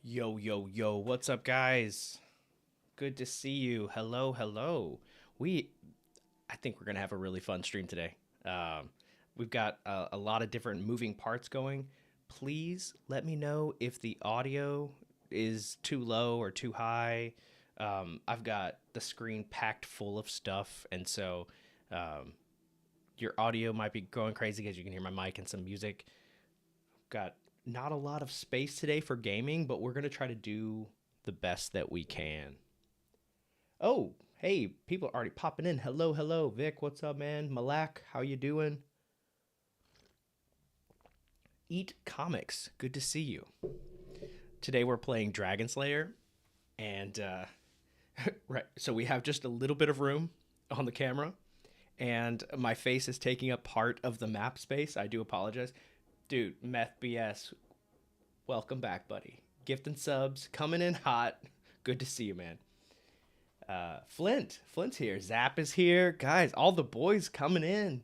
Yo, yo, yo, what's up, guys? Good to see you. Hello, hello. We, I think we're going to have a really fun stream today. Um, we've got a lot of different moving parts going. Please let me know if the audio is too low or too high. I've got the screen packed full of stuff, and so um, your audio might be going crazy because you can hear my mic and some music. Got not a lot of space today for gaming, but we're going to try to do the best that we can. Oh, hey, people are already popping in. Hello, hello, Vic. What's up, man? Malak, how you doing? Eat Comics. Good to see you. Today we're playing Dragonslayer, and right, so we have just a little bit of room on the camera, and my face is taking up part of the map space. I do apologize, dude. Meth BS, welcome back, buddy. Gift and subs coming in hot. Good to see you, man. Flint's here. Zap is here, guys. All the boys coming in.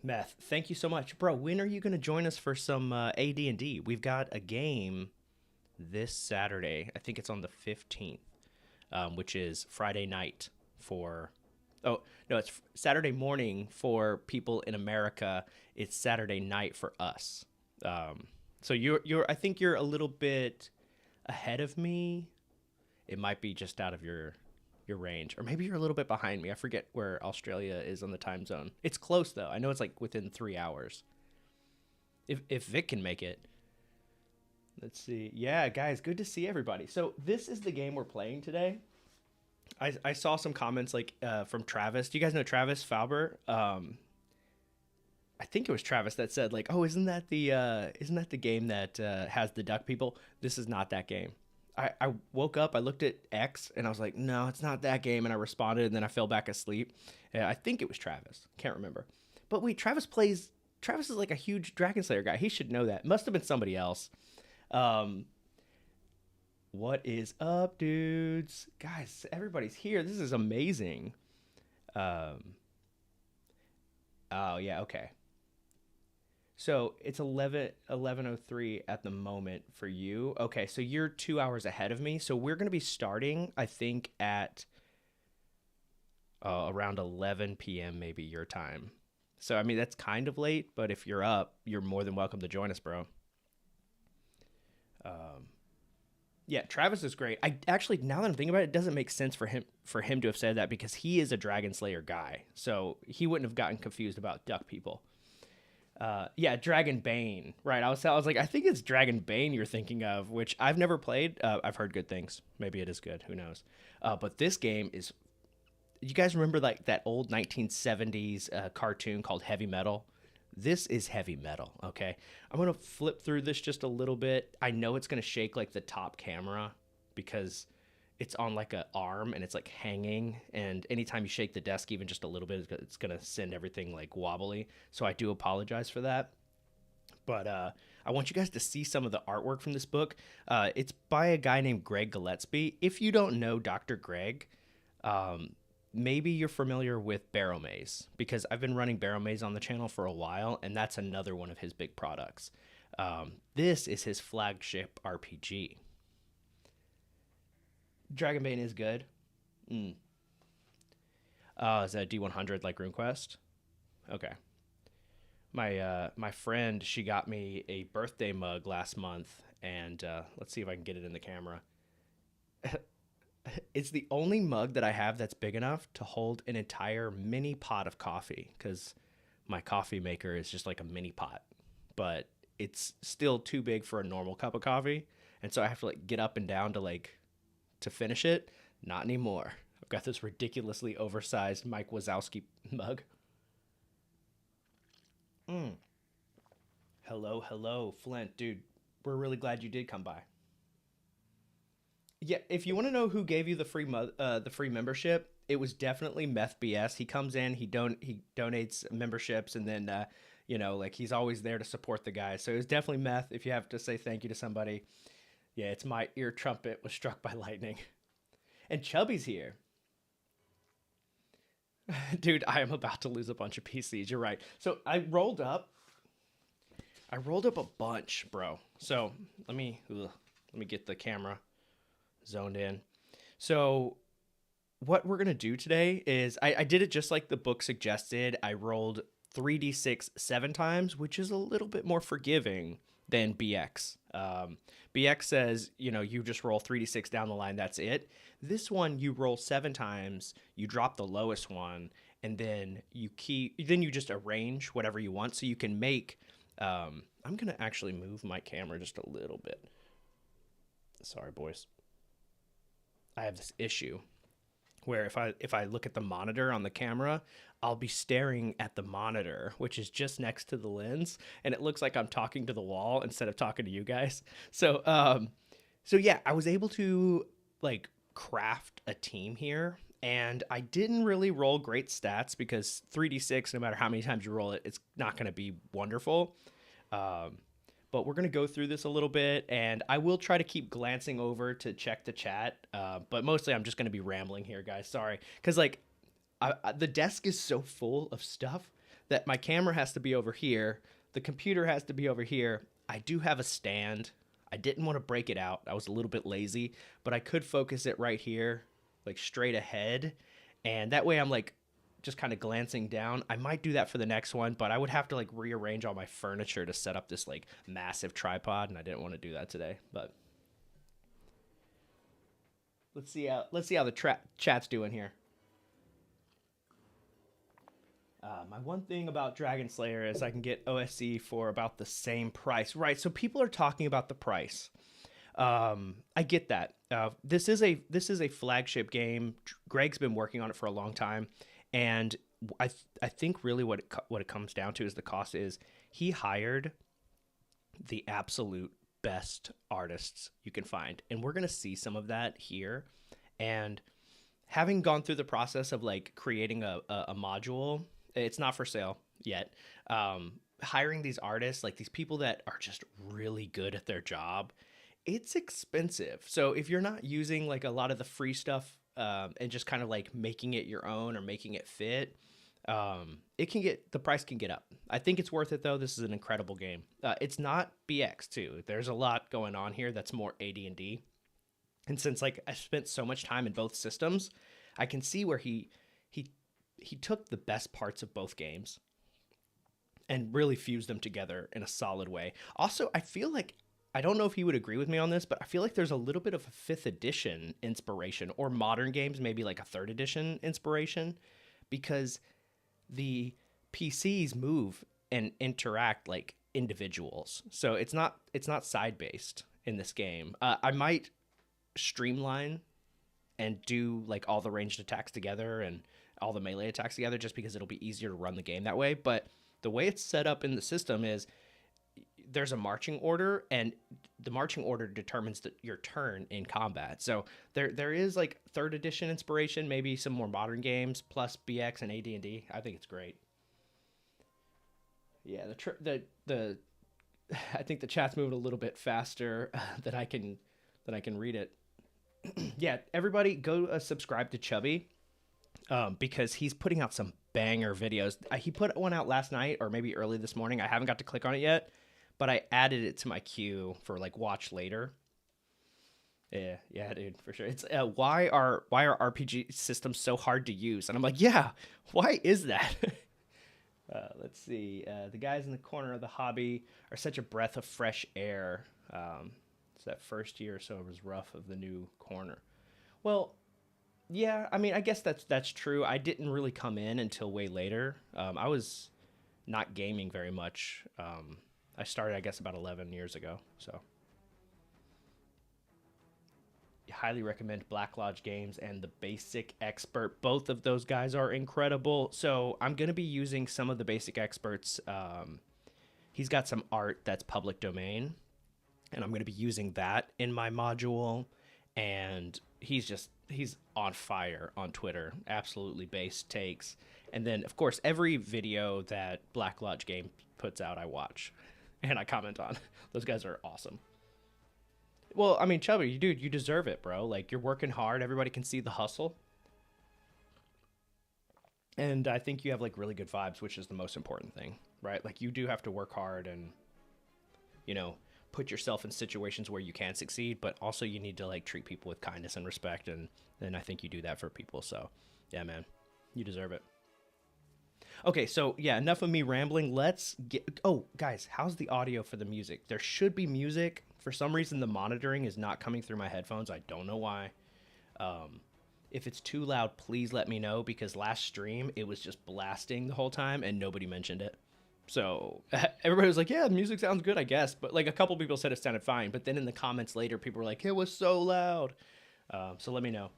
Meth, thank you so much, bro. When are you gonna join us for some AD&D? We've got a game this Saturday. I think it's on the 15th, which is Friday night for. Oh no, it's Saturday morning for people in America. It's Saturday night for us. So you're I think you're a little bit ahead of me. It might be just out of your range, or maybe you're a little bit behind me. I forget where Australia is on the time zone. It's close though. I know it's like within 3 hours. If Vic can make it. Let's see. Yeah, guys, good to see everybody. So this is the game we're playing today. I saw some comments like from Travis. Do you guys know Travis Fauber? I think it was Travis that said like, "Oh, isn't that the game that has the duck people?" This is not that game. I woke up, I looked at X, and I was like, "No, it's not that game." And I responded, and then I fell back asleep. Yeah, I think it was Travis. Can't remember. But wait, Travis plays. Travis is like a huge Dragon Slayer guy. He should know that. Must have been somebody else. Um, what is up, dudes? Guys, everybody's here. This is amazing. Um, oh yeah, okay. So it's 11:03 at the moment for you. Okay, so you're 2 hours ahead of me. So we're going to be starting, I think, at around 11 p.m. maybe your time. So, I mean, that's kind of late, but if you're up, you're more than welcome to join us, bro. Um, yeah, Travis is great. I actually, now that I'm thinking about it, it doesn't make sense for him to have said that because he is a Dragon Slayer guy. So he wouldn't have gotten confused about duck people. Yeah, Dragon Bane. Right. I was like, I think it's Dragon Bane you're thinking of, which I've never played. I've heard good things. Maybe it is good. Who knows? But this game is. You guys remember like that old 1970s cartoon called Heavy Metal? This is heavy metal. Okay, I'm gonna flip through this just a little bit. I know it's gonna shake like the top camera because it's on like a arm and it's like hanging, and anytime you shake the desk even just a little bit it's gonna send everything like wobbly, so I do apologize for that. But I want you guys to see some of the artwork from this book. It's by a guy named Greg Gillespie. If you don't know Dr. Greg, um, maybe you're familiar with Barrel Maze because I've been running Barrel Maze on the channel for a while, and that's another one of his big products. This is his flagship RPG. Dragonbane is good. Mm. Is that D100 like RuneQuest? Okay. My friend, she got me a birthday mug last month, and let's see if I can get it in the camera. It's the only mug that I have that's big enough to hold an entire mini pot of coffee because my coffee maker is just like a mini pot, but it's still too big for a normal cup of coffee, and so I have to like get up and down to finish it. Not anymore. I've got this ridiculously oversized Mike Wazowski mug. Mm. Hello, hello, Flint, dude. We're really glad you did come by. Yeah, if you want to know who gave you the free membership, it was definitely Meth BS. He comes in, he donates memberships, and then like he's always there to support the guys. So it was definitely Meth. If you have to say thank you to somebody, yeah, it's my ear trumpet was struck by lightning, and Chubby's here, dude. I am about to lose a bunch of PCs. You're right. So I rolled up a bunch, bro. So let me Let me get the camera zoned in. So what we're going to do today is I did it just like the book suggested. I rolled 3d6 7 times, which is a little bit more forgiving than BX. BX says, you just roll 3d6 down the line. That's it. This one, you roll 7 times, you drop the lowest one, and then you just arrange whatever you want. So you can make, I'm going to actually move my camera just a little bit. Sorry, boys. I have this issue where if I look at the monitor on the camera, I'll be staring at the monitor, which is just next to the lens, and it looks like I'm talking to the wall instead of talking to you guys. So yeah, I was able to like craft a team here, and I didn't really roll great stats because 3d6, no matter how many times you roll it, it's not going to be wonderful. But we're going to go through this a little bit, and I will try to keep glancing over to check the chat. But mostly I'm just going to be rambling here, guys. Sorry. Because, the desk is so full of stuff that my camera has to be over here. The computer has to be over here. I do have a stand. I didn't want to break it out. I was a little bit lazy, but I could focus it right here, like straight ahead. And that way I'm just kind of glancing down. I might do that for the next one, but I would have to rearrange all my furniture to set up this massive tripod, and I didn't want to do that today. But let's see how the chat's doing here. My one thing about Dragonslayer is I can get OSC for about the same price, right? So people are talking about the price. I get that. This is a flagship game. Greg's been working on it for a long time. And I think really what it comes down to is the cost is he hired the absolute best artists you can find. And we're going to see some of that here. And having gone through the process of creating a module, it's not for sale yet. Hiring these artists, these people that are just really good at their job, it's expensive. So if you're not using a lot of the free stuff, and just kind of making it your own or making it fit, the price can get up. I think it's worth it though. This is an incredible game. It's not BX too. There's a lot going on here that's more AD&D. And since I spent so much time in both systems, I can see where he took the best parts of both games and really fused them together in a solid way. Also, I feel I don't know if he would agree with me on this, but I feel like there's a little bit of a 5th edition inspiration, or modern games, maybe a 3rd edition inspiration, because the PCs move and interact like individuals. So it's not side-based in this game. I might streamline and do all the ranged attacks together and all the melee attacks together just because it'll be easier to run the game that way. But the way it's set up in the system is there's a marching order, and the marching order determines your turn in combat. So there is 3rd edition inspiration, maybe some more modern games plus BX and AD&D. I think it's great. Yeah, the I think the chat's moving a little bit faster than I can read it. Yeah, everybody go subscribe to Chubby, because he's putting out some banger videos. He put one out last night or maybe early this morning. I haven't got to click on it yet, but I added it to my queue for watch later. Yeah, dude, for sure. It's why are RPG systems so hard to use? And I'm like, yeah, why is that? Let's see. The guys in the corner of the hobby are such a breath of fresh air. So that first year or so was rough of the new corner. Well, yeah, I mean, I guess that's true. I didn't really come in until way later. I was not gaming very much. I started, I guess, about 11 years ago. So highly recommend Black Lodge Games and The Basic Expert. Both of those guys are incredible. So I'm going to be using some of the Basic Experts. He's got some art that's public domain, and I'm going to be using that in my module. And he's on fire on Twitter. Absolutely based takes. And then, of course, every video that Black Lodge Game puts out, I watch and I comment on. Those guys are awesome. Well, I mean, Chubby, dude, you deserve it, bro. You're working hard. Everybody can see the hustle. And I think you have really good vibes, which is the most important thing, right? You do have to work hard and, put yourself in situations where you can succeed, but also you need to like treat people with kindness and respect, and I think you do that for people. So yeah, man, you deserve it. Okay, so yeah, enough of me rambling. Let's get. Oh, guys, how's the audio for the music? There should be music. For some reason, the monitoring is not coming through my headphones. I don't know why. If it's too loud, please let me know, because last stream it was just blasting the whole time and nobody mentioned it. So everybody was like, "Yeah, the music sounds good, I guess." But like a couple people said it sounded fine. But then in the comments later, people were like, "It was so loud." So let me know.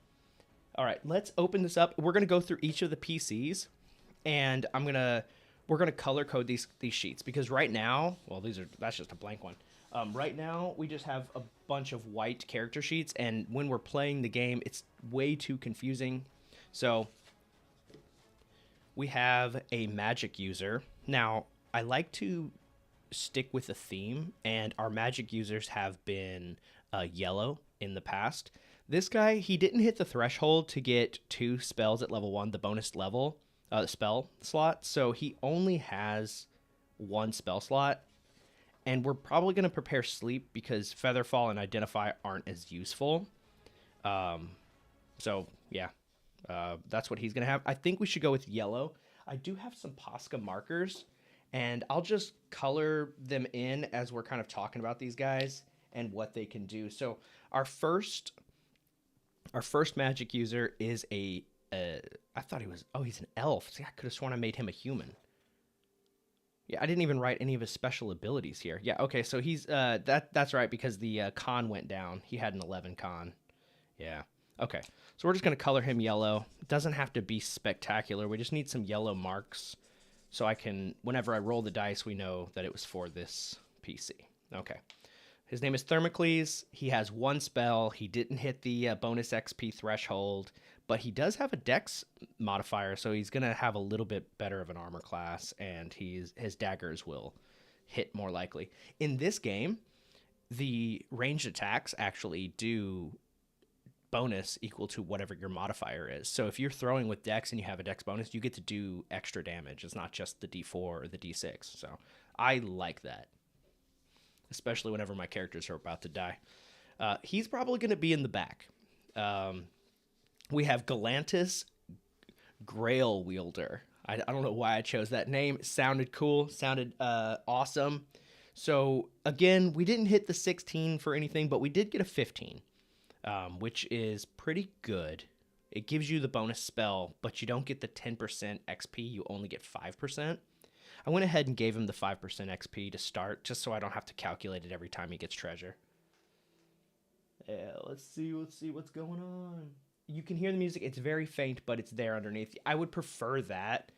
All right, let's open this up. We're gonna go through each of the PCs, and we're gonna color code these sheets, because right now, well, that's just a blank one. Right now we just have a bunch of white character sheets, and when we're playing the game, it's way too confusing. So we have a magic user. Now I like to stick with a theme, and our magic users have been yellow in the past. This guy, he didn't hit the threshold to get 2 spells at level 1, the bonus level spell slot, so he only has 1 spell slot, and we're probably going to prepare sleep because Featherfall and Identify aren't as useful. So yeah, that's what he's going to have. I think we should go with yellow. I do have some Posca markers, and I'll just color them in as we're kind of talking about these guys and what they can do. So our first magic user is I thought he's an elf. See, I could have sworn I made him a human. Yeah, I didn't even write any of his special abilities here. Yeah, okay, so he's that's right, because the con went down. He had an 11 con. Yeah. Okay. So we're just going to color him yellow. It doesn't have to be spectacular. We just need some yellow marks so I can, whenever I roll the dice, we know that it was for this PC. Okay. His name is Thermocles. He has 1 spell. He didn't hit the bonus XP threshold, but he does have a dex modifier, so he's going to have a little bit better of an armor class, and his daggers will hit more likely. In this game, the ranged attacks actually do bonus equal to whatever your modifier is. So if you're throwing with dex and you have a dex bonus, you get to do extra damage. It's not just the d4 or the d6. So I like that, especially whenever my characters are about to die. He's probably going to be in the back. We have Galantis Grail Wielder. I don't know why I chose that name. It sounded cool. Sounded awesome. So again, we didn't hit the 16 for anything, but we did get a 15, which is pretty good. It gives you the bonus spell, but you don't get the 10% XP. You only get 5%. I went ahead and gave him the 5% XP to start, just so I don't have to calculate it every time he gets treasure. Yeah, let's see what's going on. You can hear the music. It's very faint, but it's there underneath. I would prefer that,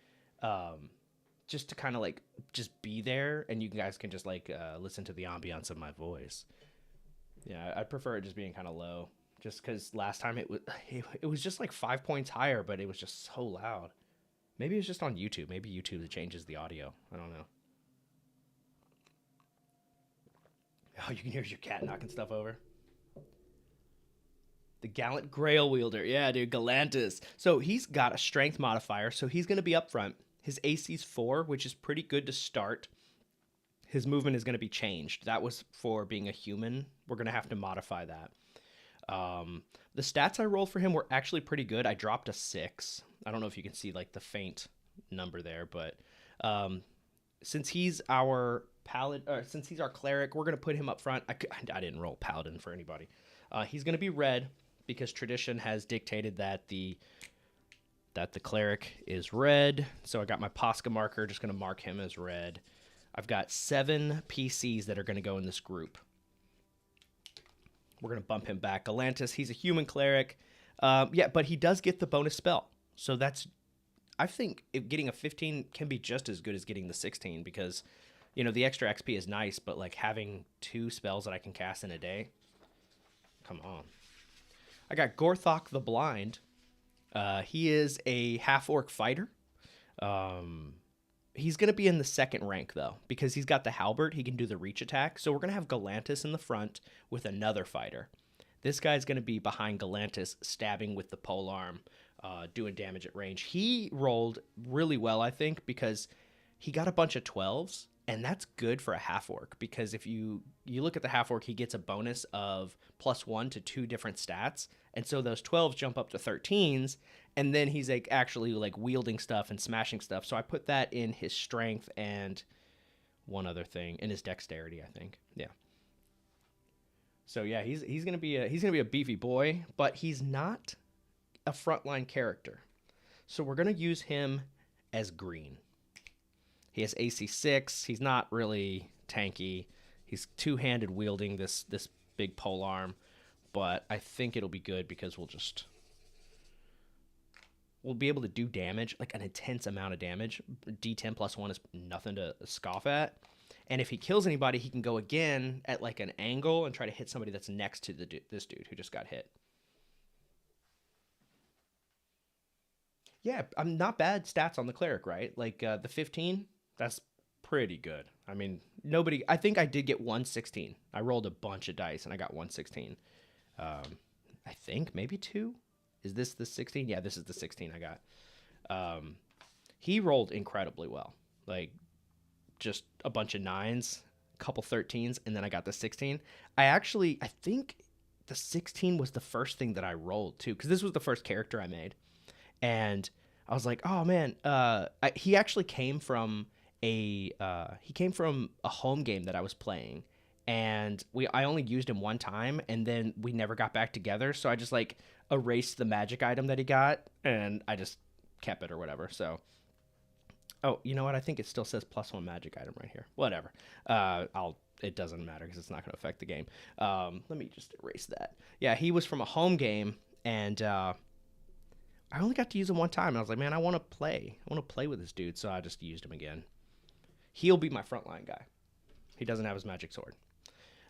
just to kind of like just be there, and you guys can just like listen to the ambiance of my voice. Yeah, I'd prefer it just being kind of low, just because last time it was just like 5 points higher, but it was just so loud. Maybe it's just on YouTube. Maybe YouTube changes the audio. I don't know. Oh, you can hear your cat knocking stuff over. The Gallant Grail Wielder. Yeah, dude, Galantis. So he's got a strength modifier, so he's going to be up front. His AC's 4, which is pretty good to start. His movement is going to be changed. That was for being a human. We're going to have to modify that. The stats I rolled for him were actually pretty good. I dropped a 6. I don't know if you can see like the faint number there, but since he's our since he's our cleric, we're going to put him up front. I didn't roll paladin for anybody. He's going to be red, because tradition has dictated that the cleric is red. So I got my Posca marker, just going to mark him as red. I've got 7 PCs that are going to go in this group. We're going to bump him back. Galantis, he's a human cleric. Yeah, but he does get the bonus spell. So I think getting a 15 can be just as good as getting the 16, because, you know, the extra XP is nice, but like having 2 spells that I can cast in a day, come on. I got Gorthok the Blind. He is a half-orc fighter. He's going to be in the 2nd rank, though, because he's got the halberd. He can do the reach attack. So we're going to have Galantis in the front with another fighter. This guy's going to be behind Galantis, stabbing with the polearm, doing damage at range. He rolled really well, I think, because he got a bunch of 12s, And that's good for a half-orc, because if you look at the half-orc, he gets a bonus of +1 to 2 different stats. And so those 12s jump up to 13s, and then he's like actually like wielding stuff and smashing stuff. So I put that in his strength and one other thing, in his dexterity, I think. Yeah. So yeah, he's gonna be a beefy boy, but he's not a frontline character. So we're gonna use him as green. He has AC 6. He's not really tanky. He's two-handed wielding this big pole arm, but I think it'll be good because we'll be able to do damage, like an intense amount of damage. D10 +1 is nothing to scoff at. And if he kills anybody, he can go again at like an angle and try to hit somebody that's next to this dude who just got hit. Yeah, I'm not bad stats on the cleric, right? Like the 15, that's pretty good. I mean, I think I did get 116. I rolled a bunch of dice and I got 116. I think maybe 2. Is this the 16? Yeah, this is the 16 I got. He rolled incredibly well. Like, just a bunch of 9s, a couple 13s, and then I got the 16. I think the 16 was the first thing that I rolled too, because this was the first character I made. And I was like, oh man, he actually came from a home game that I was playing, and I only used him one time, and then we never got back together. So I just like erased the magic item that he got, and I just kept it or whatever. So, oh, you know what? I think it still says +1 magic item right here. Whatever. It doesn't matter because it's not going to affect the game. Let me just erase that. Yeah, he was from a home game, and I only got to use him one time. And I was like, man, I want to play. I want to play with this dude. So I just used him again. He'll be my frontline guy. He doesn't have his magic sword.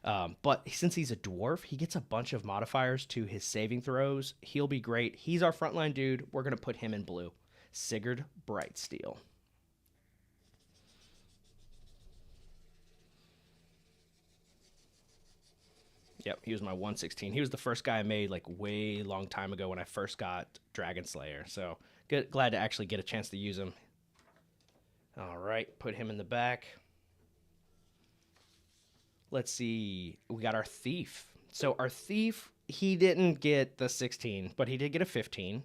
But since he's a dwarf, he gets a bunch of modifiers to his saving throws. He'll be great. He's our frontline dude. We're going to put him in blue. Sigurd Brightsteel. Yep, he was my 116. He was the first guy I made like way long time ago when I first got Dragonslayer. So glad to actually get a chance to use him. All right, put him in the back. Let's see. We got our thief. So our thief, he didn't get the 16, but he did get a 15.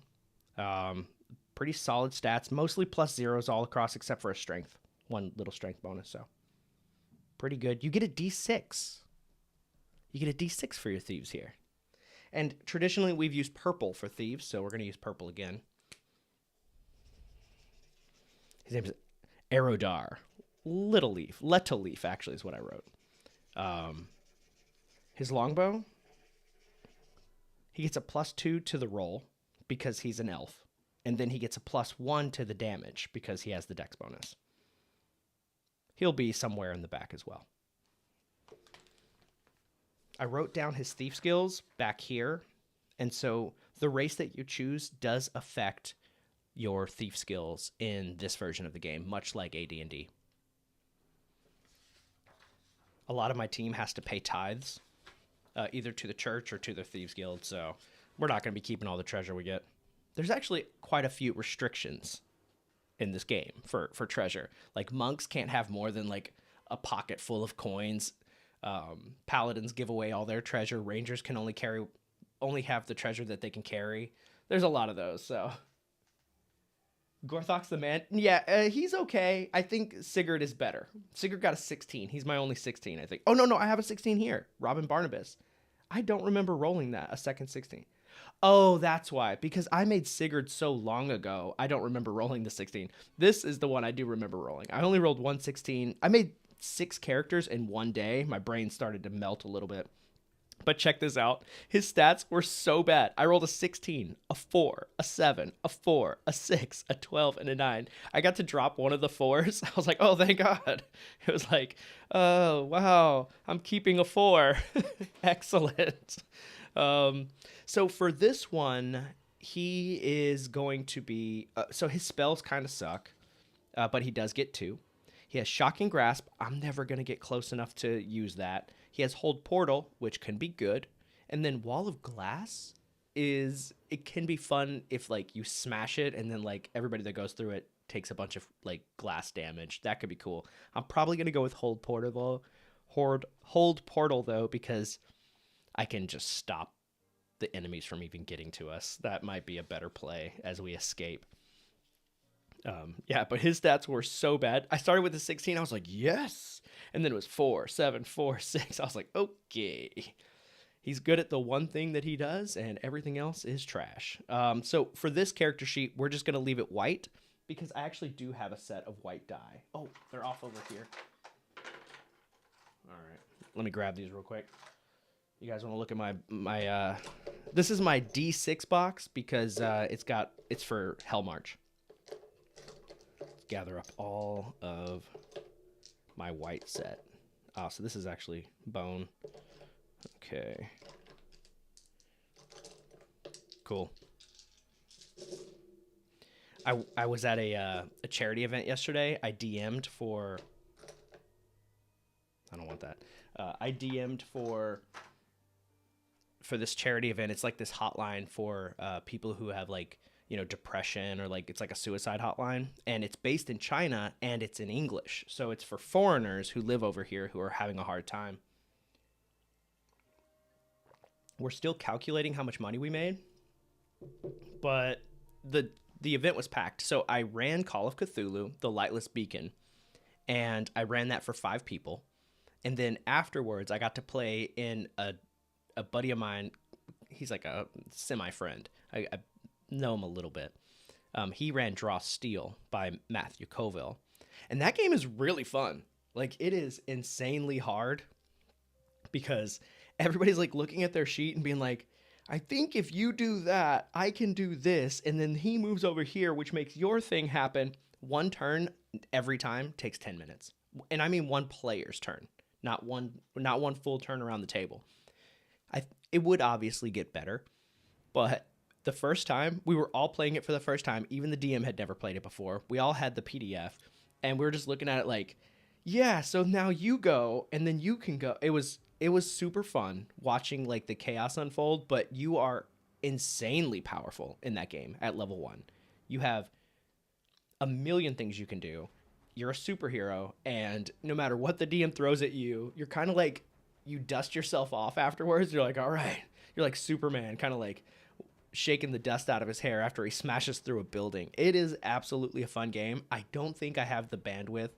Pretty solid stats, mostly +0s all across except for a strength. One little strength bonus, so pretty good. You get a D6. You get a D6 for your thieves here. And traditionally, we've used purple for thieves, so we're going to use purple again. His name is Aerodar. Little Leaf. Letta Leaf, actually, is what I wrote. His longbow, he gets a +2 to the roll because he's an elf. And then he gets a +1 to the damage because he has the dex bonus. He'll be somewhere in the back as well. I wrote down his thief skills back here, and so the race that you choose does affect your thief skills in this version of the game, much like AD&D. A lot of my team has to pay tithes, either to the church or to the Thieves Guild, so we're not going to be keeping all the treasure we get. There's actually quite a few restrictions in this game for treasure. Like, monks can't have more than like a pocket full of coins. Paladins give away all their treasure. Rangers can only have the treasure that they can carry. There's a lot of those. So Gorthok's the man. Yeah, he's okay. I think Sigurd is better. Sigurd got a 16. He's my only 16, I think. Oh, no, I have a 16 here. Robin Barnabas. I don't remember rolling that, a second 16. Oh, that's why. Because I made Sigurd so long ago, I don't remember rolling the 16. This is the one I do remember rolling. I only rolled 116. I made 6 characters in one day. My brain started to melt a little bit. But check this out. His stats were so bad. I rolled a 16, a 4, a 7, a 4, a 6, a 12, and a 9. I got to drop one of the 4s. I was like, oh, thank God. It was like, oh, wow, I'm keeping a 4. Excellent. So for this one, he is going to be... so his spells kind of suck, but he does get 2. He has Shocking Grasp. I'm never going to get close enough to use that. He has Hold Portal, which can be good. And then Wall of Glass it can be fun if like you smash it and then like everybody that goes through it takes a bunch of like glass damage. That could be cool. I'm probably gonna go with hold portal though, because I can just stop the enemies from even getting to us. That might be a better play as we escape. Yeah, but his stats were so bad. I started with a 16. I was like, yes. And then it was 4, 7, 4, 6. I was like, okay. He's good at the one thing that he does, and everything else is trash. So for this character sheet, we're just going to leave it white because I actually do have a set of white die. Oh, they're off over here. All right. Let me grab these real quick. You guys want to look at my this is my D6 box because it's for Hell March. Gather up all of my white set. Oh, so this is actually bone. Okay. Cool. I was at a charity event yesterday. I DM'd for... I don't want that. I DM'd for this charity event. It's like this hotline for people who have like, you know, depression, or like it's like a suicide hotline, and it's based in China and it's in English. So it's for foreigners who live over here who are having a hard time. We're still calculating how much money we made, but the event was packed. So I ran Call of Cthulhu, the Lightless Beacon, and I ran that for 5 people. And then afterwards I got to play in a buddy of mine. He's like a semi-friend. I know him a little bit. He ran Draw Steel by Matthew Colville, and that game is really fun. Like, it is insanely hard because everybody's like looking at their sheet and being like, I think if you do that, I can do this, and then he moves over here, which makes your thing happen. One turn every time takes 10 minutes, and I mean one player's turn, not one full turn around the table. It would obviously get better, but the first time, we were all playing it for the first time. Even the DM had never played it before. We all had the PDF, and we were just looking at it like, yeah, so now you go, and then you can go. It was super fun watching like the chaos unfold, but you are insanely powerful in that game at level 1. You have a million things you can do. You're a superhero, and no matter what the DM throws at you, you're kind of like, you dust yourself off afterwards. You're like, all right. You're like Superman, kind of like shaking the dust out of his hair after he smashes through a building. It is absolutely a fun game. I don't think I have the bandwidth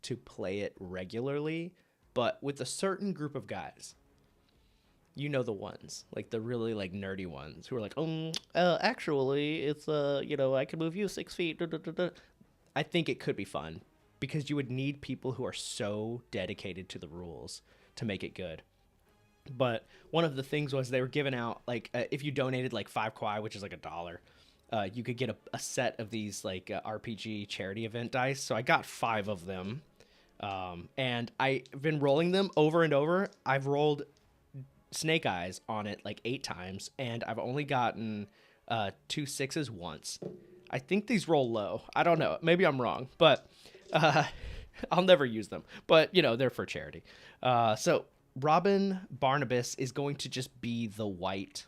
to play it regularly, but with a certain group of guys, you know, the ones, like the really like nerdy ones who are like, actually it's you know, I can move you 6 feet. Da, da, da, da. I think it could be fun because you would need people who are so dedicated to the rules to make it good. But one of the things was they were giving out, like, if you donated like 5 kwai, which is like $1, you could get a set of these like RPG charity event dice. So I got 5 of them, and I've been rolling them over and over. I've rolled Snake Eyes on it like 8 times, and I've only gotten 2 6s once. I think these roll low. I don't know. Maybe I'm wrong, but I'll never use them. But, you know, they're for charity. So Robin Barnabas is going to just be the white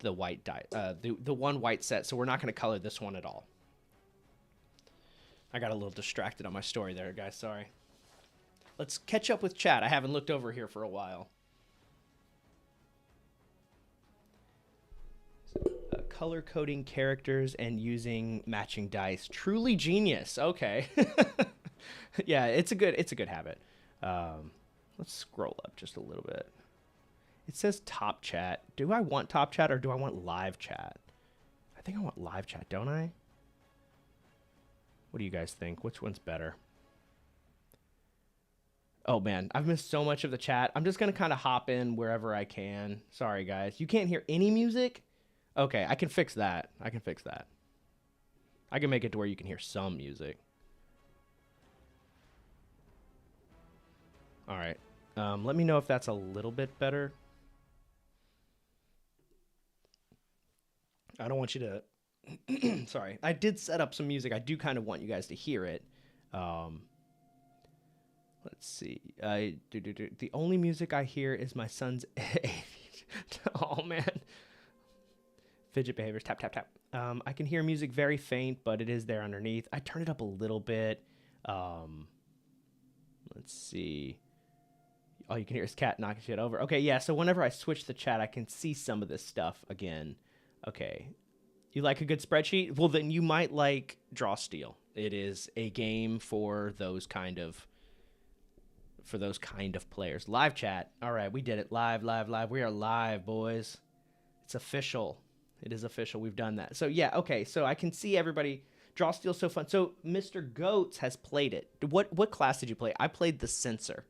die, the one white set. So we're not going to color this one at all. I got a little distracted on my story there, guys. Sorry. Let's catch up with chat. I haven't looked over here for a while. Color coding characters and using matching dice. Truly genius. Okay. Yeah, it's a good habit. Let's scroll up just a little bit. It says top chat. Do I want top chat or do I want live chat? I think I want live chat, don't I? What do you guys think? Which one's better? Oh man, I've missed so much of the chat. I'm just gonna kind of hop in wherever I can. Sorry guys. You can't hear any music? Okay, I can fix that. I can make it to where you can hear some music. All right. Let me know if that's a little bit better. I don't want you to... Sorry. I did set up some music. I do kind of want you guys to hear it. Let's see. The only music I hear is my son's... Oh, man. Fidget behaviors. Tap, tap, tap. I can hear music very faint, but it is there underneath. I turned it up a little bit. Let's see. All you can hear is cat knocking shit over. Okay, yeah, so whenever I switch the chat, I can see some of this stuff again. Okay. You like a good spreadsheet? Well, then you might like Draw Steel. It is a game for those kind of players. Live chat. All right, we did it. Live, live, live. We are live, boys. It's official. It is official. We've done that. So, yeah, okay. So I can see everybody. Draw Steel's so fun. So Mr. Goats has played it. What class did you play? I played the Censor.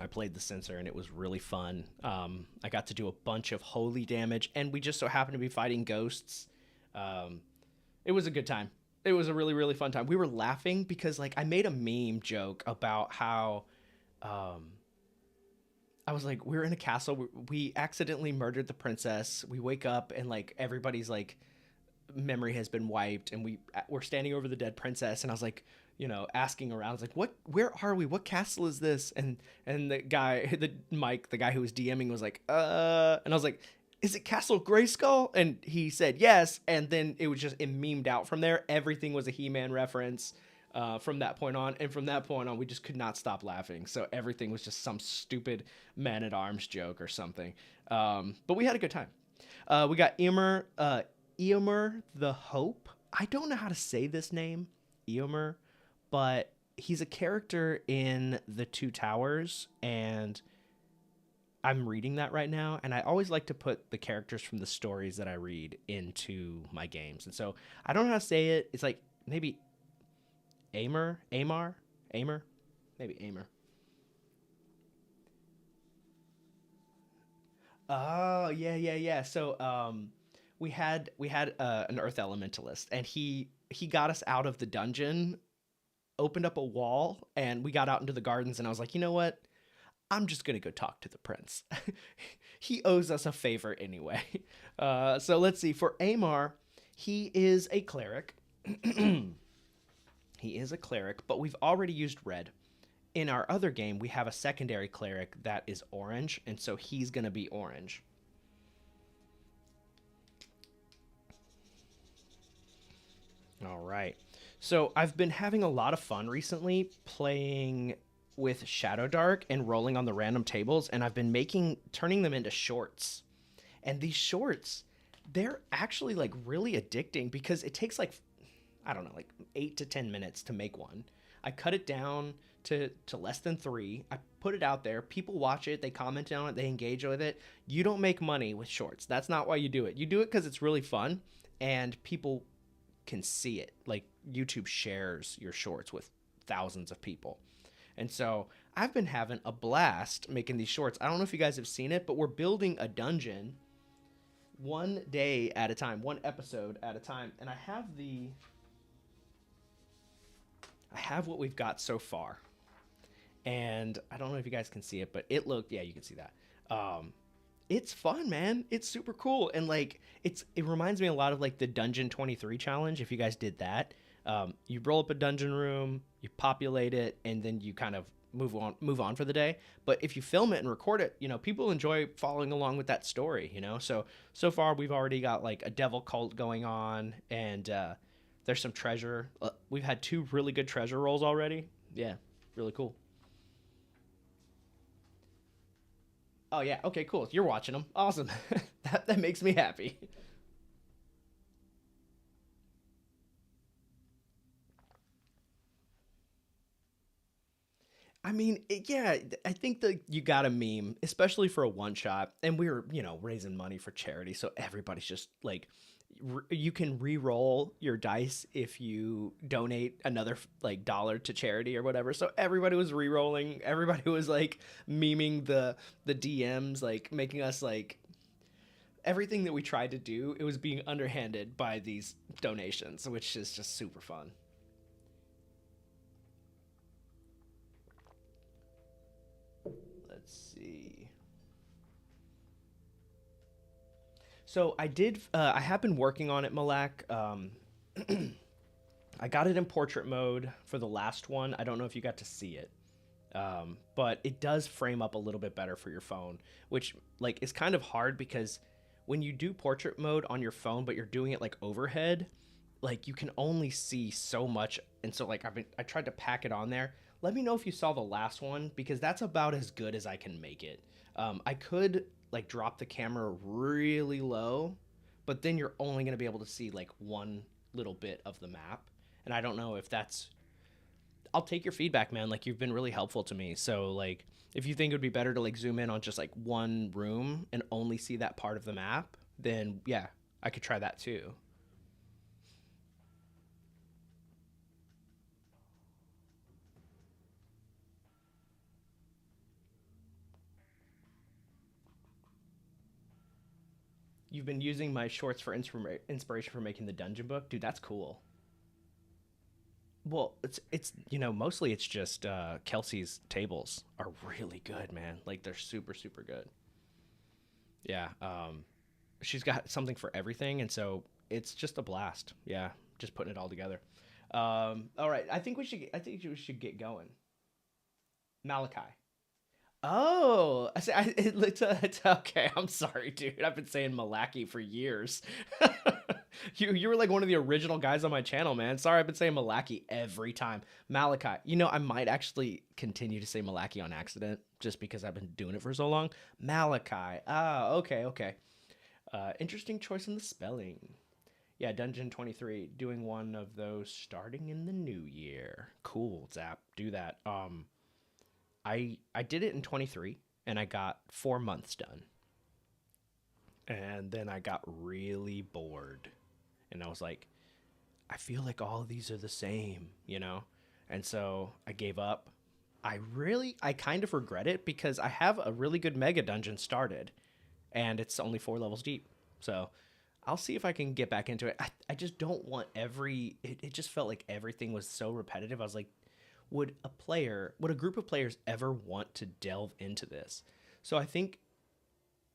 And it was really fun. I got to do a bunch of holy damage, and we just so happened to be fighting ghosts. It was a good time. It was a really, really fun time. We were laughing because, like, I made a meme joke about how I was like, we're in a castle. We accidentally murdered the princess. We wake up, and, like, everybody's, like, memory has been wiped, and we're standing over the dead princess, and I was like, you know, asking around. I was like, where are we? What castle is this? And the guy, Mike, the guy who was DMing was like, and I was like, is it Castle Grayskull? And he said yes, and then it was just, it memed out from there. Everything was a He-Man reference from that point on, and from that point on, we just could not stop laughing. So everything was just some stupid Man-at-Arms joke or something. But we had a good time. We got Eomer the Hope. I don't know how to say this name, Eomer, but he's a character in the Two Towers, and I'm reading that right now, and I always like to put the characters from the stories that I read into my games. And so I don't know how to say it. It's like maybe Amar, maybe Amar. Oh, yeah. So we had an Earth Elementalist, and he got us out of the dungeon, opened up a wall, and we got out into the gardens, and I was like, you know what? I'm just going to go talk to the prince. He owes us a favor anyway. So let's see. For Amar, he is a cleric. He is a cleric, but we've already used red. In our other game, we have a secondary cleric that is orange, and so he's going to be orange. All right. So I've been having a lot of fun recently playing with Shadow Dark and rolling on the random tables, and I've been turning them into shorts. And these shorts, they're actually like really addicting because it takes like, I don't know, like 8 to 10 minutes to make one. I cut it down to less than 3. I put it out there. People watch it. They comment on it. They engage with it. You don't make money with shorts. That's not why you do it. You do it because it's really fun and people can see it. Like YouTube shares your shorts with thousands of people. And so I've been having a blast making these shorts. I don't know if you guys have seen it, but we're building a dungeon one day at a time, one episode at a time. And I have what we've got so far. And I don't know if you guys can see it, but yeah, you can see that. It's fun, man. It's super cool. And like, it reminds me a lot of like the Dungeon 23 challenge. If you guys did that, you roll up a dungeon room, you populate it, and then you kind of move on for the day. But if you film it and record it, you know, people enjoy following along with that story, you know? So far we've already got like a devil cult going on, and, there's some treasure. We've had 2 really good treasure rolls already. Yeah. Really cool. Oh yeah. Okay, cool. You're watching them. Awesome. That makes me happy. I mean, yeah, I think that you got a meme, especially for a one shot. And we were, you know, raising money for charity. So everybody's just like, you can re-roll your dice if you donate another like dollar to charity or whatever. So everybody was re-rolling. Everybody was like memeing the DMs, like making us like everything that we tried to do. It was being underhanded by these donations, which is just super fun. Let's see. So I have been working on it, Malak. I got it in portrait mode for the last one. I don't know if you got to see it. But it does frame up a little bit better for your phone, which like is kind of hard because when you do portrait mode on your phone, but you're doing it like overhead, like you can only see so much. And so like I tried to pack it on there. Let me know if you saw the last one, because that's about as good as I can make it. I could like drop the camera really low, but then you're only going to be able to see like one little bit of the map. And I don't know if that's, I'll take your feedback, man. Like, you've been really helpful to me. So like, if you think it would be better to like zoom in on just like one room and only see that part of the map, then yeah, I could try that too. You've been using my shorts for inspiration for making the dungeon book, dude. That's cool. Well, it's mostly it's just Kelsey's tables are really good, man. Like, they're super super good. Yeah, she's got something for everything, and so it's just a blast. Yeah, just putting it all together. All right, I think we should get going. Malachi. Oh, it's okay. I'm sorry, dude. I've been saying Malaki for years. You were like one of the original guys on my channel, man. Sorry, I've been saying Malaki every time. Malachi. I might actually continue to say Malaki on accident just because I've been doing it for so long. Malachi. Ah, okay, okay. Interesting choice in the spelling. Yeah, Dungeon 23. Doing one of those starting in the new year. Cool, Zap. Do that. I did it in 23 and I got 4 months done. And then I got really bored. And I was like, I feel like all of these are the same. And so I gave up. I kind of regret it because I have a really good mega dungeon started and it's only 4 levels deep. So I'll see if I can get back into it. I just don't want it just felt like everything was so repetitive. I was like, would a group of players ever want to delve into this? So I think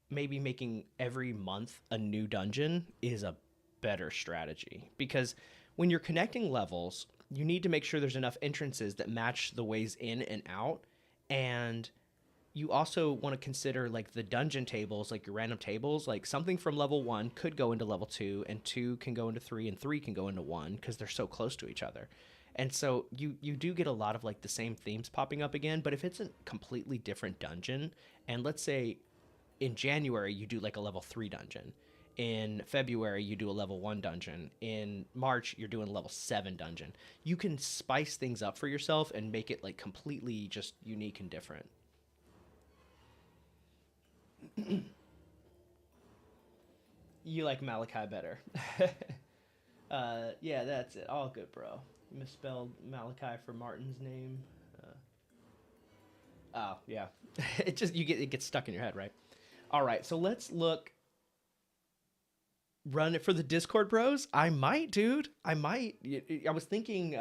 maybe making every month a new dungeon is a better strategy, because when you're connecting levels, you need to make sure there's enough entrances that match the ways in and out. And you also want to consider like the dungeon tables, like your random tables, like something from level 1 could go into level 2 and 2 can go into 3 and 3 can go into 1 because they're so close to each other. And so you do get a lot of like the same themes popping up again, but if it's a completely different dungeon, and let's say in January you do like a level 3 dungeon, in February you do a level 1 dungeon, in March you're doing a level 7 dungeon, you can spice things up for yourself and make it like completely just unique and different. You like Malachi better. Yeah, that's it. All good, bro. Misspelled Malachi for Martin's name. Oh, yeah. It gets stuck in your head, right? All right, so let's run it for the Discord bros. I might, dude. I might. I was thinking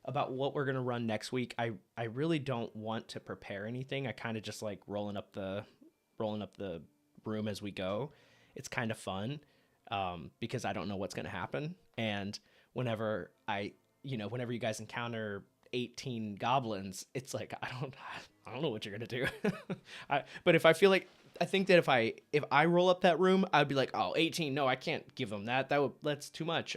about what we're gonna run next week. I really don't want to prepare anything. I kind of just like rolling up the room as we go. It's kind of fun because I don't know what's gonna happen. And whenever you guys encounter 18 goblins, it's like I don't know what you're gonna do. But if I think that if I roll up that room, I'd be like, oh, 18, no, I can't give them that. That's too much.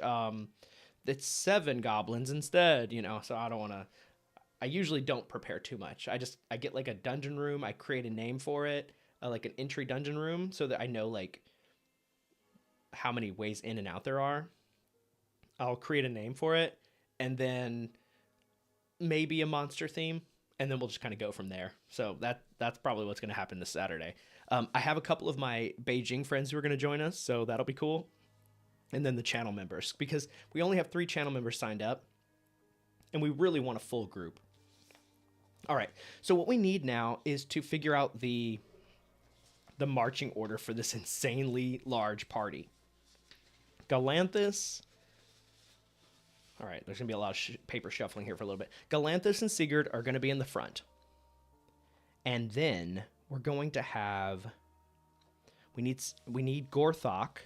It's 7 goblins instead, so I don't want to. I usually don't prepare too much. I get like a dungeon room, I create a name for it, like an entry dungeon room, so that I know like how many ways in and out there are. I'll create a name for it, and then maybe a monster theme, and then we'll just kind of go from there. So that's probably what's going to happen this Saturday. I have a couple of my Beijing friends who are going to join us, so that'll be cool. And then the channel members, because we only have 3 channel members signed up, and we really want a full group. All right, so what we need now is to figure out the marching order for this insanely large party. Galanthus. All right, there's going to be a lot of paper shuffling here for a little bit. Galanthus and Sigurd are going to be in the front. And then we're going to have... We need Gorthok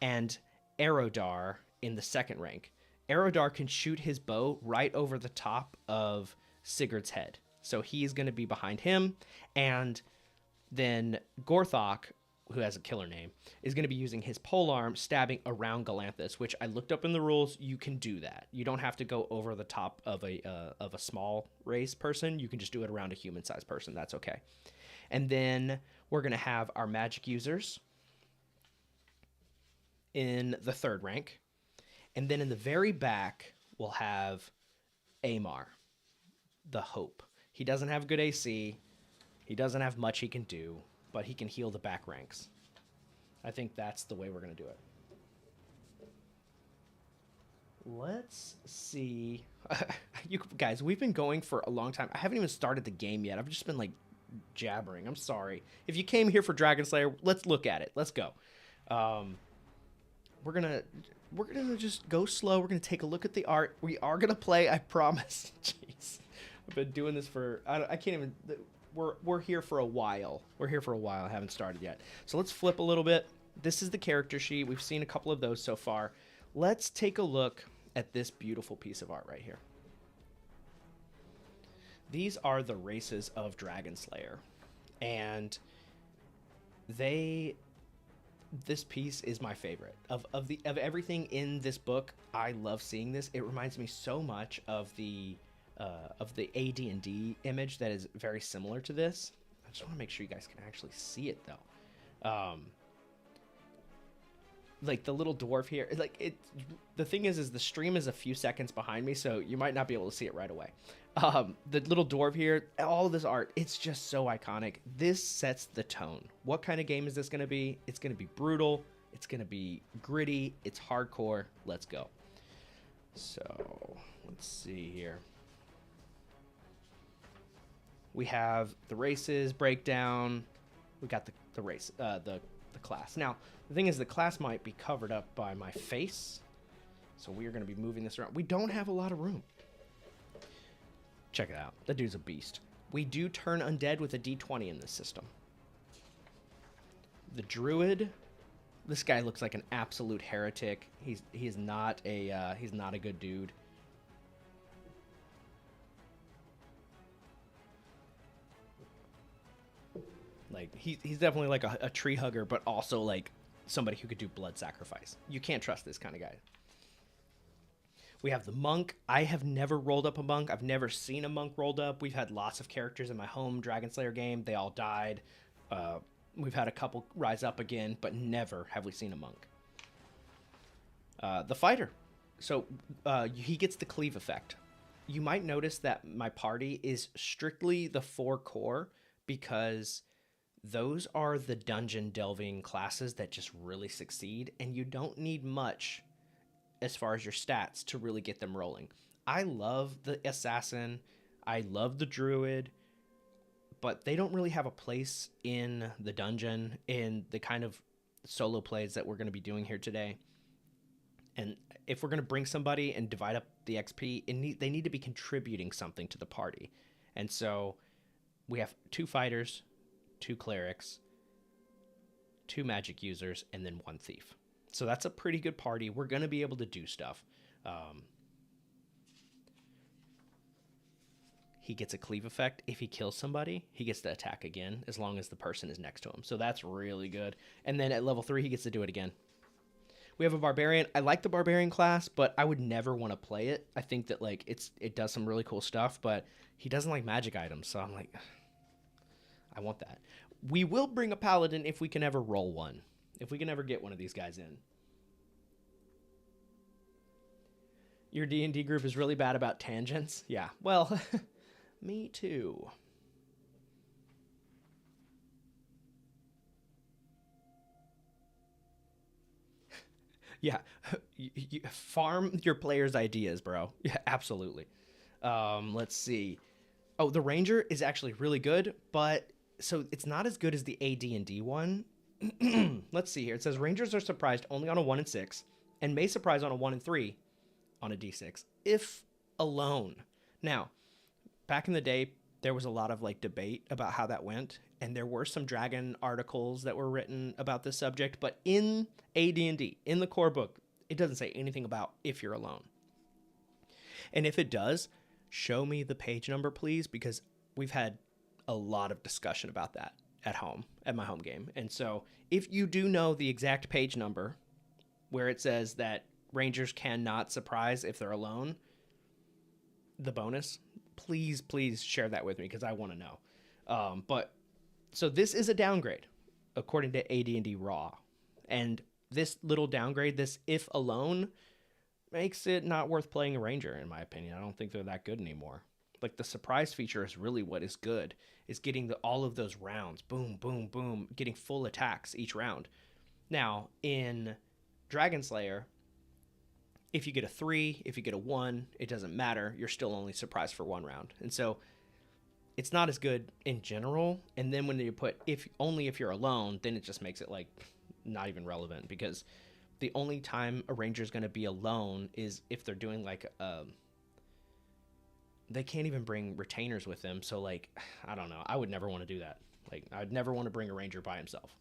and Aerodar in the second rank. Aerodar can shoot his bow right over the top of Sigurd's head. So he's going to be behind him. And then Gorthok who has a killer name, is going to be using his polearm stabbing around Galanthus, which I looked up in the rules. You can do that. You don't have to go over the top of a small race person. You can just do it around a human-sized person. That's okay. And then we're going to have our magic users in the 3rd rank. And then in the very back, we'll have Amar, the Hope. He doesn't have good AC. He doesn't have much he can do, but he can heal the back ranks. I think that's the way we're going to do it. Let's see. You guys, we've been going for a long time. I haven't even started the game yet. I've just been like jabbering. I'm sorry. If you came here for Dragonslayer, let's look at it. Let's go. We're gonna just go slow. We're gonna take a look at the art. We are gonna play. I promise. Jeez, I've been doing this for I can't even. We're here for a while. We're here for a while. I haven't started yet. So let's flip a little bit. This is the character sheet. We've seen a couple of those so far. Let's take a look at this beautiful piece of art right here. These are the races of Dragonslayer, and this piece is my favorite of everything in this book. I love seeing this. It reminds me so much of the AD&D image that is very similar to this. I just want to make sure you guys can actually see it though. Like the little dwarf here, like it. The thing is the stream is a few seconds behind me, so you might not be able to see it right away. The little dwarf here, all of this art, it's just so iconic. This sets the tone. What kind of game is this going to be? It's going to be brutal. It's going to be gritty. It's hardcore. Let's go. So let's see here. We have the races breakdown. We got the race, the class. Now, the thing is the class might be covered up by my face, so we are going to be moving this around. We don't have a lot of room. Check it out. That dude's a beast. We do turn undead with a D20 in this system. The druid, this guy looks like an absolute heretic. He's not a good dude. Like he's definitely like a tree hugger, but also like somebody who could do blood sacrifice. You can't trust this kind of guy. We have the monk. I have never rolled up a monk. I've never seen a monk rolled up. We've had lots of characters in my home Dragonslayer game. They all died. We've had a couple rise up again, but never have we seen a monk. The fighter. So he gets the cleave effect. You might notice that my party is strictly the 4 core because those are the dungeon delving classes that just really succeed, and you don't need much as far as your stats to really get them rolling. I love the assassin. I love the druid, but they don't really have a place in the dungeon in the kind of solo plays that we're going to be doing here today. And if we're going to bring somebody and divide up the XP, they need to be contributing something to the party. And so we have 2 fighters, 2 clerics, 2 magic users, and then 1 thief. So that's a pretty good party. We're going to be able to do stuff. He gets a cleave effect. If he kills somebody, he gets to attack again as long as the person is next to him. So that's really good. And then at level 3, he gets to do it again. We have a barbarian. I like the barbarian class, but I would never want to play it. I think that like it does some really cool stuff, but he doesn't like magic items. So I'm like, I want that. We will bring a paladin if we can ever roll one. If we can ever get one of these guys in. Your D&D group is really bad about tangents? Yeah, well, me too. Yeah, you farm your players' ideas, bro. Yeah, absolutely. Let's see. Oh, the ranger is actually really good, but so it's not as good as the AD&D one. Let's see here. It says rangers are surprised only on a 1 and 6 and may surprise on a 1 and 3 on a D6 if alone. Now, back in the day, there was a lot of like debate about how that went, and there were some dragon articles that were written about this subject, but in AD&D, in the core book, it doesn't say anything about if you're alone. And if it does, show me the page number, please, because we've had a lot of discussion about that. at home at my home game. And so if you do know the exact page number where it says that Rangers cannot surprise if they're alone, the bonus, please share that with me because I want to know. But so this is a downgrade according to AD&D Raw, and this little downgrade, this if alone, makes it not worth playing a Ranger in my opinion. I don't think they're that good anymore. Like the surprise feature is really what is good, is getting all of those rounds, boom, boom, boom, getting full attacks each round. Now in Dragonslayer, if you get a 3, if you get a 1, it doesn't matter. You're still only surprised for 1 round. And so it's not as good in general. And then when you put if you're alone, then it just makes it like not even relevant, because the only time a ranger is going to be alone is if they're doing like they can't even bring retainers with them. So like, I don't know. I would never want to do that. Like I'd never want to bring a ranger by himself.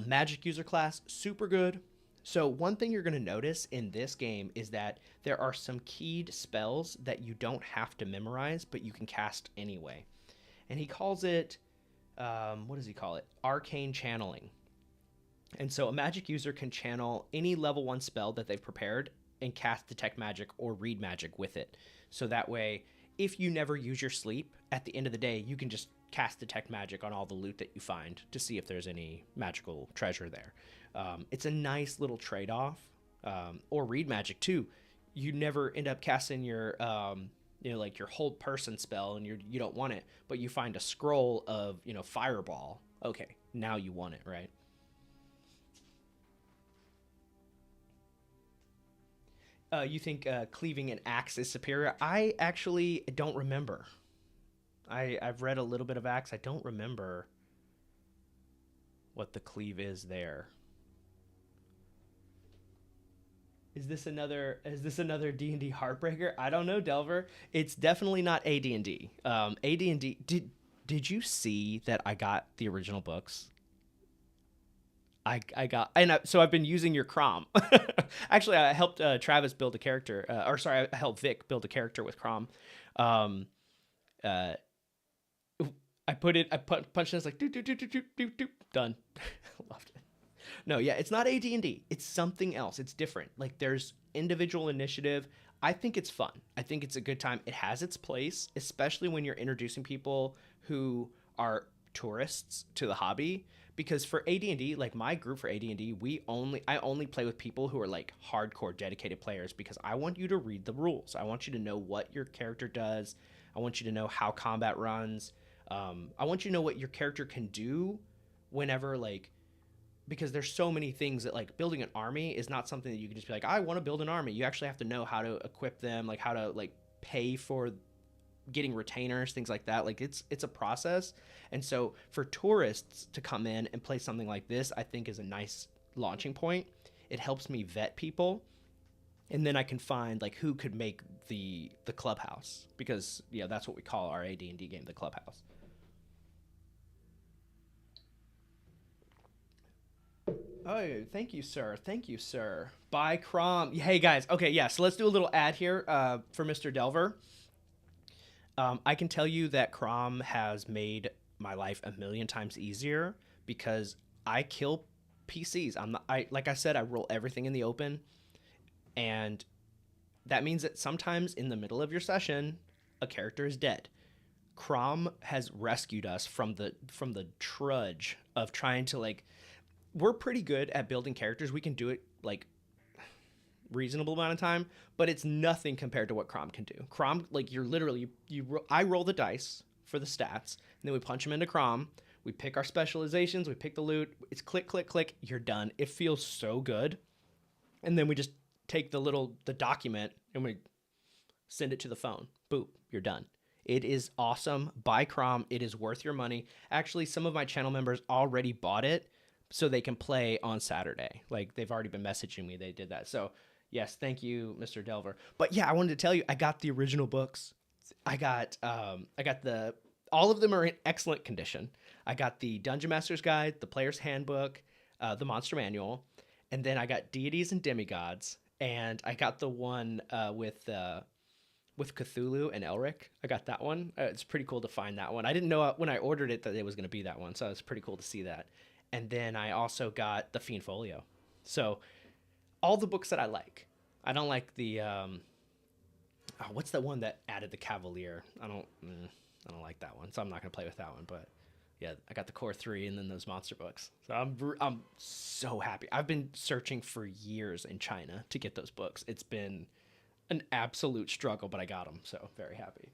Magic user class, super good. So one thing you're going to notice in this game is that there are some keyed spells that you don't have to memorize, but you can cast anyway. And he calls it, what does he call it? Arcane channeling. And so a magic user can channel any level 1 spell that they've prepared and cast detect magic or read magic with it. So that way, if you never use your sleep, at the end of the day, you can just cast detect magic on all the loot that you find to see if there's any magical treasure there. It's a nice little trade-off. Or read magic too. You never end up casting your like your hold person spell and you don't want it, but you find a scroll of fireball. Okay, now you want it, right? You think cleaving an axe is superior? I actually don't remember. I've read a little bit of axe. I don't remember what the cleave is there. Is this another D&D heartbreaker? I don't know, Delver. It's definitely not AD&D. AD&D. Did you see that I got the original books? I got, and so I've been using your Crom. Actually, I helped Travis build a character, I helped Vic build a character with Crom. I punched it, it's like do done. Loved it. No, yeah, it's not AD&D. It's something else. It's different. Like there's individual initiative. I think it's fun. I think it's a good time. It has its place, especially when you're introducing people who are tourists to the hobby. Because for AD&D, like my group for AD&D, I only play with people who are like hardcore dedicated players, because I want you to read the rules. I want you to know what your character does. I want you to know how combat runs. I want you to know what your character can do whenever, like, because there's so many things that, like, building an army is not something that you can just be like, I want to build an army. You actually have to know how to equip them, like how to like pay for getting retainers, things like that. Like it's a process. And so for tourists to come in and play something like this, I think is a nice launching point. It helps me vet people, and then I can find like who could make the clubhouse, because that's what we call our AD&D game, the clubhouse. Oh, thank you, sir. Thank you, sir. Bye, Crom. Hey, guys. Okay, yeah, so let's do a little ad here for Mr. Delver. I can tell you that Crom has made my life a million times easier, because I kill PCs. Like I said, I roll everything in the open, and that means that sometimes in the middle of your session, a character is dead. Crom has rescued us from the trudge of trying to, like, we're pretty good at building characters. We can do it like reasonable amount of time, but it's nothing compared to what Crom can do. Crom, like, you're literally I roll the dice for the stats, and then we punch them into Crom. We pick our specializations, we pick the loot. It's click, click, click. You're done. It feels so good. And then we just take the document and we send it to the phone. Boop, you're done. It is awesome. Buy Crom. It is worth your money. Actually, some of my channel members already bought it so they can play on Saturday. Like, they've already been messaging me. They did that. So yes, thank you, Mr. Delver. But yeah, I wanted to tell you, I got the original books. I got all of them are in excellent condition. I got the Dungeon Master's Guide, the Player's Handbook, the Monster Manual, and then I got Deities and Demigods, and I got the one with with Cthulhu and Elric. I got that one. It's pretty cool to find that one. I didn't know when I ordered it that it was going to be that one, so it's pretty cool to see that. And then I also got the Fiend Folio. So all the books that I like. I don't like the what's the one that added the Cavalier? I don't like that one, so I'm not going to play with that one. But yeah, I got the core 3 and then those monster books. So I'm so happy. I've been searching for years in China to get those books. It's been an absolute struggle, but I got them, so very happy.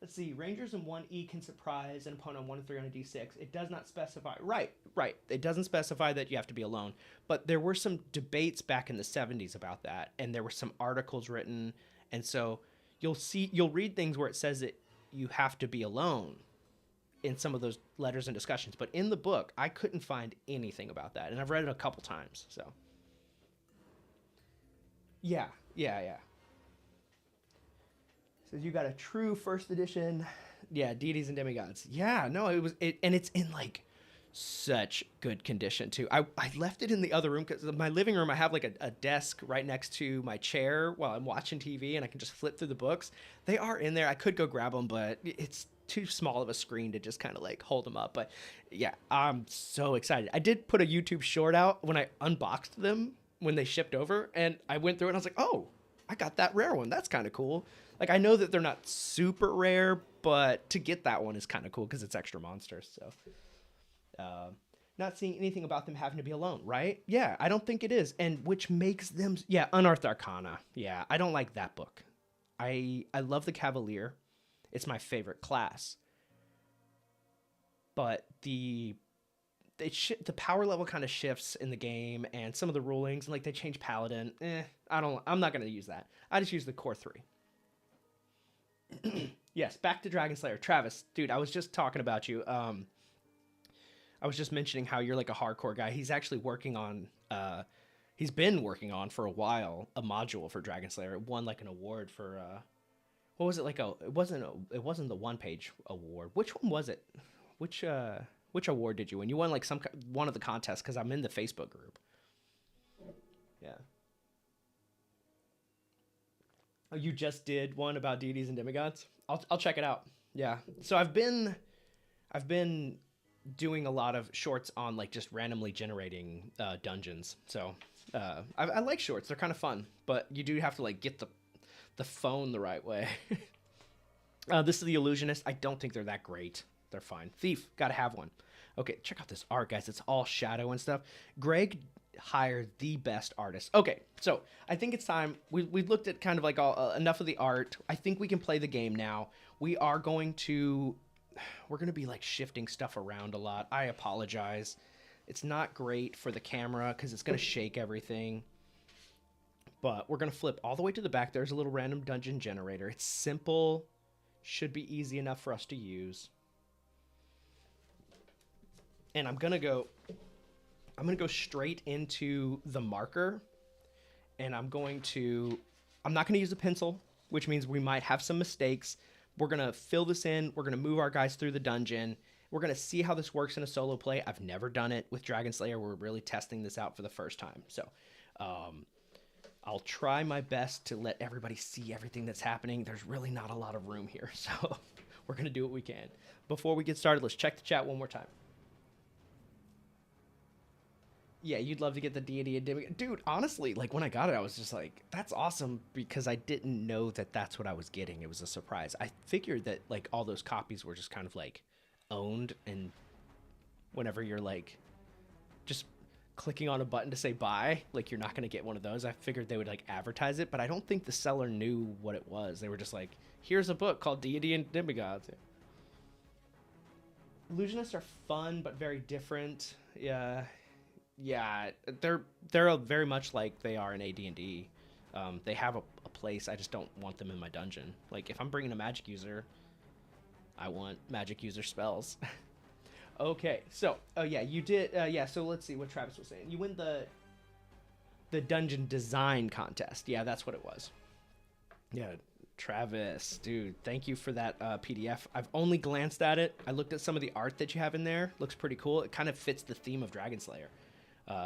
Let's see. Rangers in 1E can surprise an opponent on 1 and 3 on a D6. It does not specify. Right. It doesn't specify that you have to be alone. But there were some debates back in the 70s about that, and there were some articles written, and so you'll read things where it says that you have to be alone in some of those letters and discussions. But in the book, I couldn't find anything about that, and I've read it a couple times. So yeah. So you got a true first edition. Yeah, Deities and Demigods. Yeah, no, and it's in like such good condition too. I left it in the other room because my living room, I have like a desk right next to my chair while I'm watching TV, and I can just flip through the books. They are in there. I could go grab them, but it's too small of a screen to just kind of like hold them up. But yeah, I'm so excited. I did put a YouTube short out when I unboxed them when they shipped over, and I went through it and I was like, oh, I got that rare one. That's kind of cool. Like, I know that they're not super rare, but to get that one is kind of cool because it's extra monsters. So, not seeing anything about them having to be alone, right? Yeah, I don't think it is. And which makes them, yeah, Unearthed Arcana. Yeah, I don't like that book. I love the Cavalier. It's my favorite class. But the power level kind of shifts in the game, and some of the rulings, and like they change Paladin. I'm not going to use that. I just use the core 3. Yes, back to Dragonslayer. Travis, dude, I was just talking about you. I was just mentioning how you're like a hardcore guy. He's actually working on, he's been working on for a while, a module for Dragonslayer. It won like an award for, what was it? Like it wasn't the 1-page award. Which one was it? Which award did you win? You won like one of the contests, because I'm in the Facebook group. Yeah. Oh, you just did one about deities and demigods? I'll check it out. Yeah. So I've been doing a lot of shorts on like just randomly generating dungeons. So I like shorts. They're kind of fun, but you do have to like get the phone the right way. This is the Illusionist. I don't think they're that great. They're fine. Thief, gotta have one. Okay, check out this art, guys. It's all shadow and stuff. Greg hired the best artist. Okay, so I think it's time. We've looked at kind of like enough of the art. I think we can play the game now. We're going to be like shifting stuff around a lot. I apologize. It's not great for the camera because it's going to shake everything. But we're going to flip all the way to the back. There's a little random dungeon generator. It's simple. Should be easy enough for us to use. And I'm going to go straight into the marker, and I'm not going to use a pencil, which means we might have some mistakes. We're going to fill this in. We're going to move our guys through the dungeon. We're going to see how this works in a solo play. I've never done it with Dragonslayer. We're really testing this out for the first time. So, I'll try my best to let everybody see everything that's happening. There's really not a lot of room here, so we're going to do what we can. Before we get started, let's check the chat one more time. Yeah, you'd love to get the deity and demigod. Dude, honestly, like when I got it, I was just like, that's awesome, because I didn't know that that's what I was getting. It was a surprise. I figured that like all those copies were just kind of like owned, and whenever you're like just clicking on a button to say buy, like you're not going to get one of those. I figured they would like advertise it, but I don't think the seller knew what it was. They were just like, here's a book called Deity and Demigods. Illusionists are fun, but very different. Yeah, they're very much like they are in AD&D. They have a place. I just don't want them in my dungeon. Like if I'm bringing a magic user, I want magic user spells. Okay, so yeah, you did. Yeah, so let's see what Travis was saying. You win the dungeon design contest. Yeah, that's what it was. Yeah, Travis, dude, thank you for that PDF. I've only glanced at it. I looked at some of the art that you have in there. Looks pretty cool. It kind of fits the theme of Dragonslayer.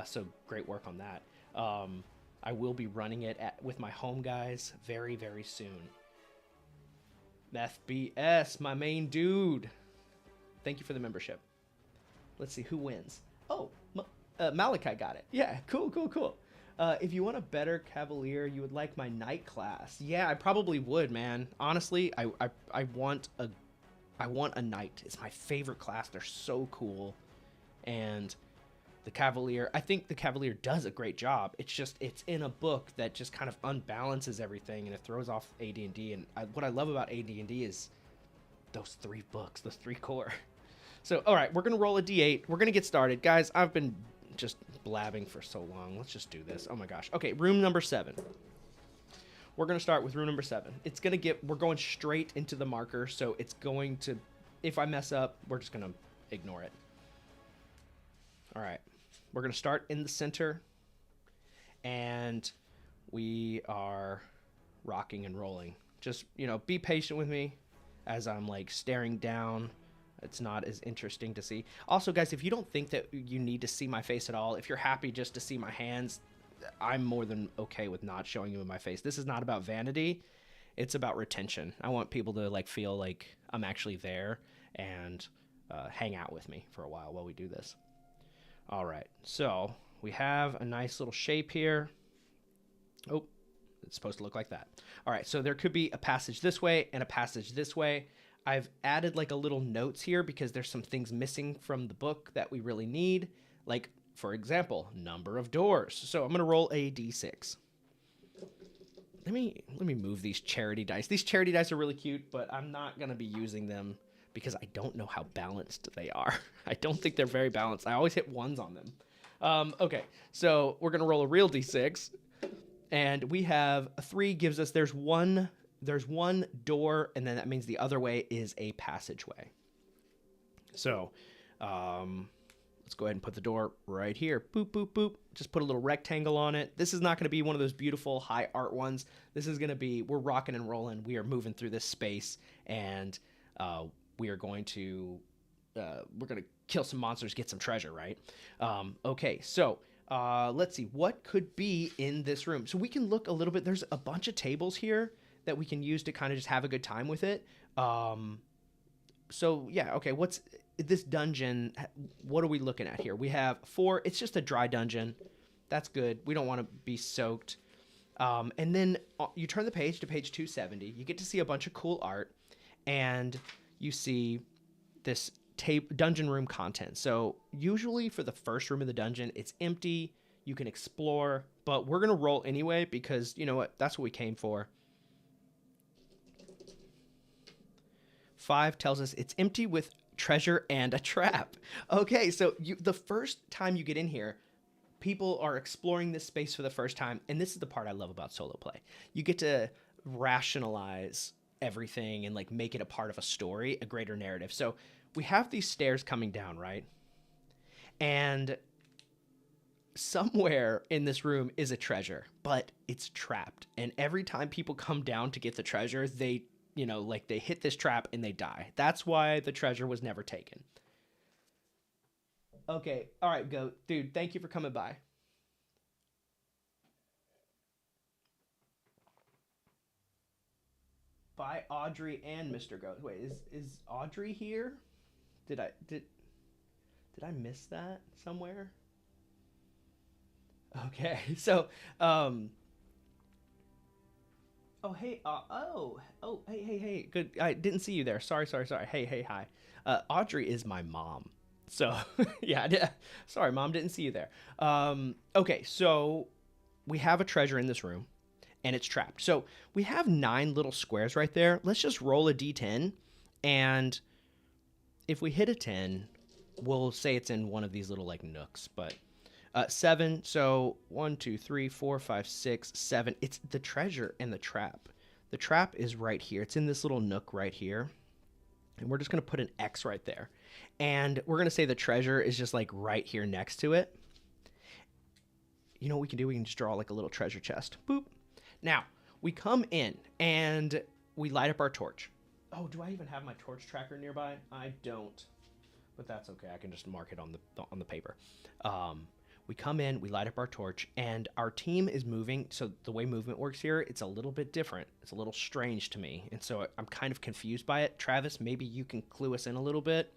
So great work on that. I will be running it with my home guys very, very soon. FBS, my main dude. Thank you for the membership. Let's see who wins. Oh, Malachi got it. Yeah, cool. If you want a better Cavalier, you would like my Knight class. Yeah, I probably would, man. Honestly, I want a Knight. It's my favorite class. They're so cool. And the Cavalier, I think the Cavalier does a great job. It's just, it's in a book that just kind of unbalances everything, and it throws off AD&D. And what I love about AD&D is those 3 books, those 3 core. So, all right, we're going to roll a D8. We're going to get started. Guys, I've been just blabbing for so long. Let's just do this. Oh my gosh. Okay, room number 7. We're going to start with room number 7. It's going to get, we're going straight into the marker, so it's going to, if I mess up, we're just going to ignore it. All right. We're going to start in the center, and we are rocking and rolling. Just, be patient with me as I'm like staring down. It's not as interesting to see. Also, guys, if you don't think that you need to see my face at all, if you're happy just to see my hands, I'm more than okay with not showing you my face. This is not about vanity. It's about retention. I want people to like feel like I'm actually there and hang out with me for a while we do this. All right, so we have a nice little shape here. Oh, it's supposed to look like that. All right, so there could be a passage this way and a passage this way. I've added like a little notes here because there's some things missing from the book that we really need. Like, for example, number of doors. So I'm going to roll a d6. Let me move these charity dice. These charity dice are really cute, but I'm not going to be using them because I don't know how balanced they are. I don't think they're very balanced. I always hit 1s on them. Okay, so we're going to roll a real d6. And we have a 3 gives us, there's one door, and then that means the other way is a passageway. So let's go ahead and put the door right here. Boop, boop, boop. Just put a little rectangle on it. This is not going to be one of those beautiful high art ones. This is going to be, we're rocking and rolling. We are moving through this space, and we are going to kill some monsters, get some treasure, right? Okay, so let's see. What could be in this room? So we can look a little bit. There's a bunch of tables here that we can use to kind of just have a good time with it. So yeah, okay, what's this dungeon? What are we looking at here? We have 4. It's just a dry dungeon. That's good. We don't want to be soaked. And then you turn the page to page 270. You get to see a bunch of cool art, and you see this dungeon room content. So usually for the first room of the dungeon, it's empty. You can explore, but we're going to roll anyway because, you know what? That's what we came for. 5 tells us it's empty with treasure and a trap. Okay, so the first time you get in here, people are exploring this space for the first time, and this is the part I love about solo play. You get to rationalize everything and like make it a part of a story, a greater narrative. So we have these stairs coming down, right? And somewhere in this room is a treasure, but it's trapped. And every time people come down to get the treasure, they hit this trap and they die. That's why the treasure was never taken. Okay, all right, Goat. Dude, thank you for coming by. By Audrey and Mr. Goat. Wait, is Audrey here? Did I miss that somewhere? Okay, so oh hey hey, good. I didn't see you there. Sorry. Hey, hi. Audrey is my mom. So yeah, sorry, Mom, didn't see you there. Okay, so we have a treasure in this room, and it's trapped. So we have 9 little squares right there. Let's just roll a d10, and if we hit a 10, we'll say it's in one of these little like nooks. But 7, so 1, 2, 3, 4, 5, 6, 7. It's the treasure and the trap. The trap is right here. It's in this little nook right here. And we're just going to put an X right there. And we're going to say the treasure is just like right here next to it. You know what we can do? We can just draw like a little treasure chest. Boop. Now, we come in and we light up our torch. Oh, do I even have my torch tracker nearby? I don't. But that's okay. I can just mark it on the paper. We come in, we light up our torch, and our team is moving. So the way movement works here, it's a little bit different. It's a little strange to me. And so I'm kind of confused by it. Travis, maybe you can clue us in a little bit.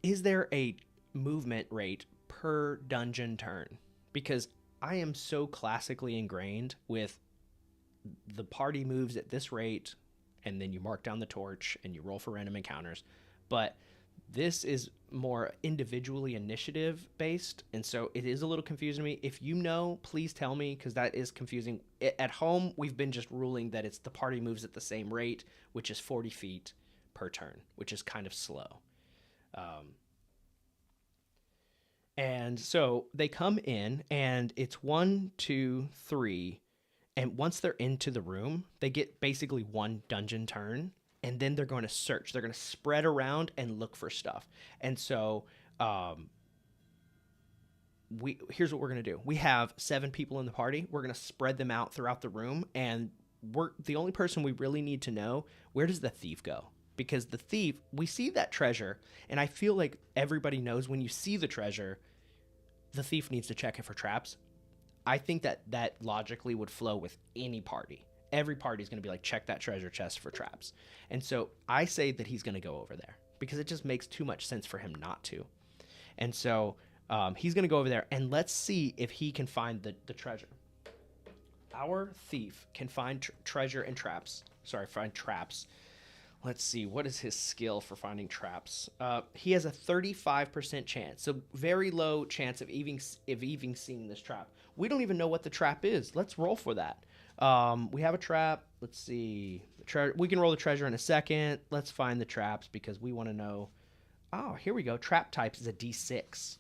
Is there a movement rate per dungeon turn? Because I am so classically ingrained with the party moves at this rate, and then you mark down the torch and you roll for random encounters. But this is more individually initiative based, and so it is a little confusing to me. If you know, please tell me, because that is confusing. At home, we've been just ruling that it's the party moves at the same rate, which is 40 feet per turn, which is kind of slow. And so they come in, and it's 1, 2, 3, and once they're into the room, they get basically one dungeon turn. And then they're going to search. They're going to spread around and look for stuff. And so here's what we're going to do. We have 7 people in the party. We're going to spread them out throughout the room. And the only person we really need to know, where does the thief go? Because the thief, we see that treasure. And I feel like everybody knows when you see the treasure, the thief needs to check it for traps. I think that logically would flow with any party. Every party is going to be like, check that treasure chest for traps. And so I say that he's going to go over there because it just makes too much sense for him not to. And so he's going to go over there, and let's see if he can find the treasure. Our thief can find treasure and traps. Find traps. Let's see. What is his skill for finding traps? He has a 35% chance. So very low chance of even seeing this trap. We don't even know what the trap is. Let's roll for that. We have a trap. Let's see. We can roll the treasure in a second. Let's find the traps because we want to know. Oh, here we go. Trap types is a D6.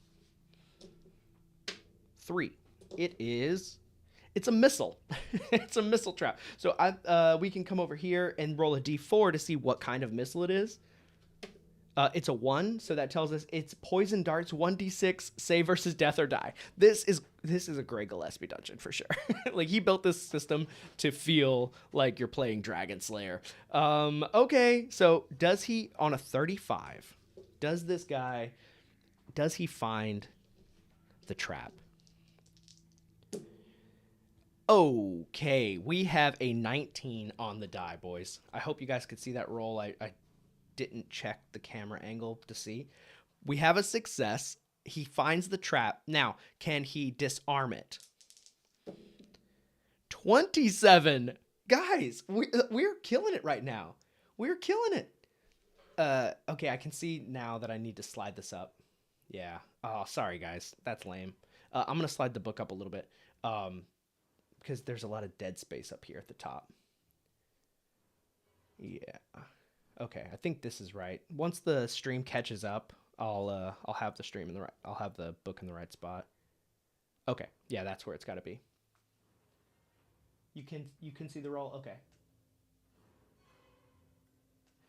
3. It's a missile. It's a missile trap. So we can come over here and roll a D4 to see what kind of missile it is. It's a 1, so that tells us it's poison darts, 1d6, save versus death or die. This is a Greg Gillespie dungeon for sure. Like, he built this system to feel like you're playing Dragonslayer. Okay, so does he, on a 35, does he find the trap? Okay, we have a 19 on the die, boys. I hope you guys could see that roll. I didn't check the camera angle to see. We have a success. He finds the trap. Now, can he disarm it? 27. Guys, we're killing it right now. We're killing it. Okay, I can see now that I need to slide this up. Yeah. Oh, sorry, guys. That's lame. I'm going to slide the book up a little bit because there's a lot of dead space up here at the top. Yeah. Okay, I think this is right. Once the stream catches up, I'll have the stream in the right. I'll have the book in the right spot. Okay, yeah, that's where it's got to be. You can see the roll. Okay.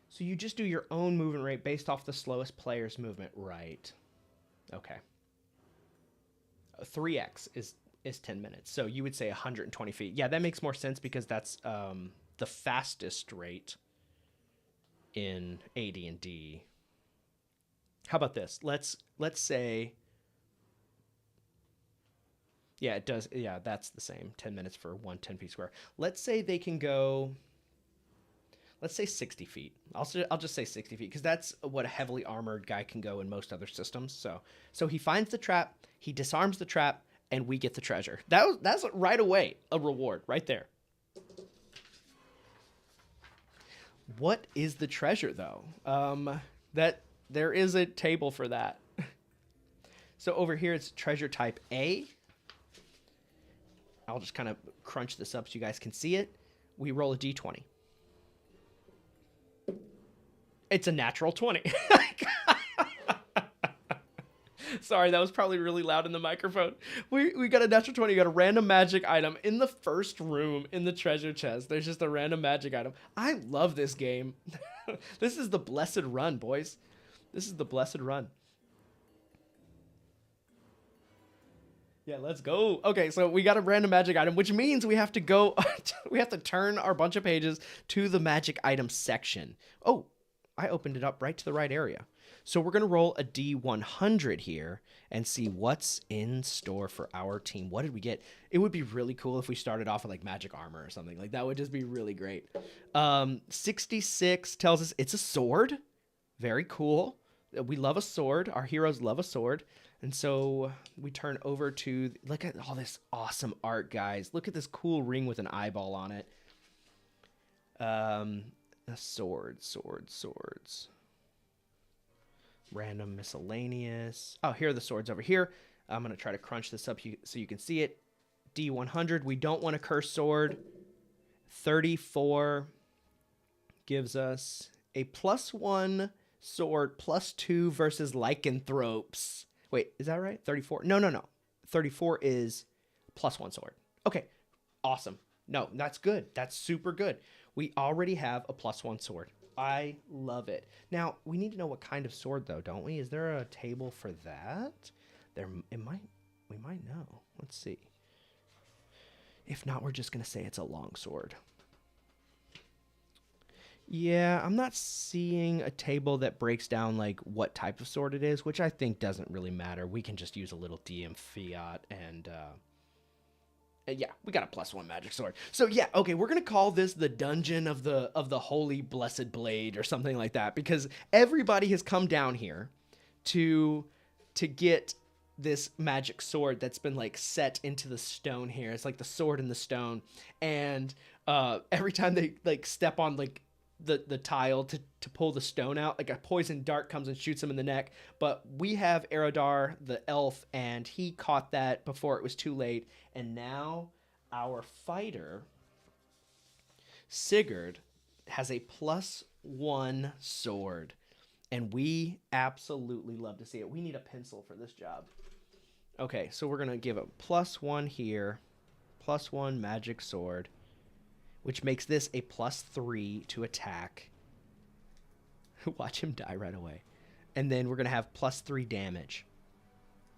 So you just do your own movement rate based off the slowest player's movement, right? Okay. 3x is 10 minutes. So you would say 120 feet. Yeah, that makes more sense because that's the fastest rate in AD&D. How about this? Let's say, yeah, it does. Yeah, that's the same. 10 minutes for 1 10 feet square. Let's say they can go, let's say 60 feet. I'll just say 60 feet because that's what a heavily armored guy can go in most other systems. So he finds the trap, he disarms the trap, and we get the treasure. That's right away a reward right there. What is the treasure, though? That there is a table for that. So over here, it's treasure type A. I'll just kind of crunch this up so you guys can see it. We roll a d20. It's a natural 20. Sorry, that was probably really loud in the microphone. We got a natural 20. You got a random magic item in the first room in the treasure chest. There's just a random magic item. I love this game. This is the blessed run, boys. This is the blessed run. Yeah, let's go. Okay, so we got a random magic item, which means we have to go. We have to turn our bunch of pages to the magic item section. Oh, I opened it up right to the right area. So we're going to roll a D100 here and see what's in store for our team. What did we get? It would be really cool if we started off with like magic armor or something. Like that would just be really great. 66 tells us it's a sword. Very cool. We love a sword. Our heroes love a sword. And so we turn over to, look at all this awesome art, guys. Look at this cool ring with an eyeball on it. A sword, swords. Random miscellaneous. Oh, here are the swords over here. I'm going to try to crunch this up so you can see it. D100. We don't want a cursed sword. 34 gives us a +1 sword, +2 versus lycanthropes. Wait, is that right? 34? No. 34 is +1 sword. Okay, awesome. No, that's good. That's super good. We already have a +1 sword. I love it. Now, we need to know what kind of sword, though, don't we? Is there a table for that? We might know. Let's see. If not, we're just going to say it's a long sword. Yeah, I'm not seeing a table that breaks down like what type of sword it is, which I think doesn't really matter. We can just use a little DM fiat and yeah, we got a +1 magic sword. So yeah, okay, we're gonna call this the dungeon of the holy blessed blade or something like that, because everybody has come down here to get this magic sword that's been like set into the stone here. It's like the sword in the stone, and every time they like step on like the tile to pull the stone out, like a poison dart comes and shoots him in the neck. But we have Erodar, the elf, and he caught that before it was too late. And now our fighter, Sigurd, has a +1 sword. And we absolutely love to see it. We need a pencil for this job. Okay, so we're going to give a +1 here, +1 magic sword, which makes this a +3 to attack. Watch him die right away. And then we're going to have +3 damage,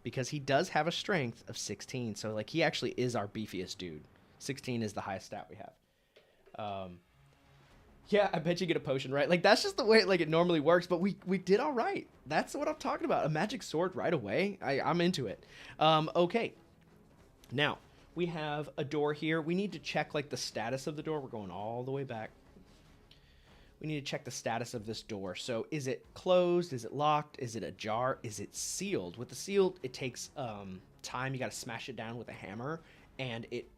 because he does have a strength of 16. So like he actually is our beefiest dude. 16 is the highest stat we have. Yeah, I bet you get a potion, right? Like that's just the way like it normally works, but we did all right. That's what I'm talking about. A magic sword right away. I'm into it. Okay. Now, we have a door here. We need to check like the status of the door. We're going all the way back. We need to check the status of this door. So is it closed? Is it locked? Is it ajar? Is it sealed? With the sealed, it takes time. You got to smash it down with a hammer, and it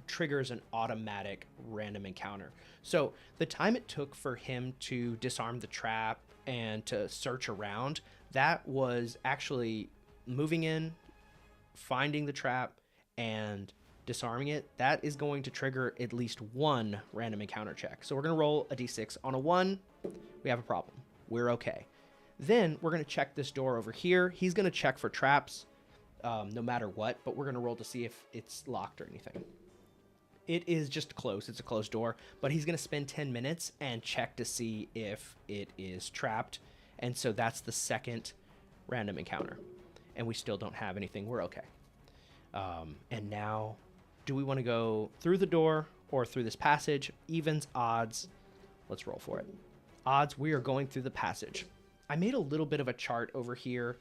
triggers an automatic random encounter. So the time it took for him to disarm the trap and to search around, that was actually moving in, finding the trap, and disarming it. That is going to trigger at least one random encounter check. So we're going to roll a d6. On a 1, we have a problem. We're okay. Then we're going to check this door over here. He's going to check for traps no matter what, but we're going to roll to see if it's locked or anything. It is just closed. It's a closed door, but he's going to spend 10 minutes and check to see if it is trapped. And so that's the second random encounter. And we still don't have anything. We're okay. And now, do we want to go through the door or through this passage? Evens, odds. Let's roll for it. Odds, we are going through the passage. I made a little bit of a chart over here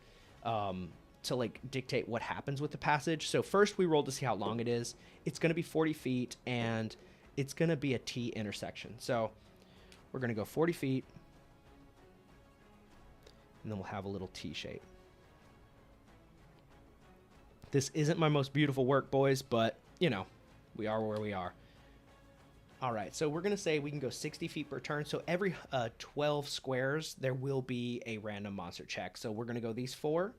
to like dictate what happens with the passage. So first we roll to see how long it is. It's going to be 40 feet and it's going to be a T intersection. So we're going to go 40 feet and then we'll have a little T shape. This isn't my most beautiful work, boys, but you know, we are where we are. All right, so we're going to say we can go 60 feet per turn. So every 12 squares, there will be a random monster check. So we're going to go these 4. And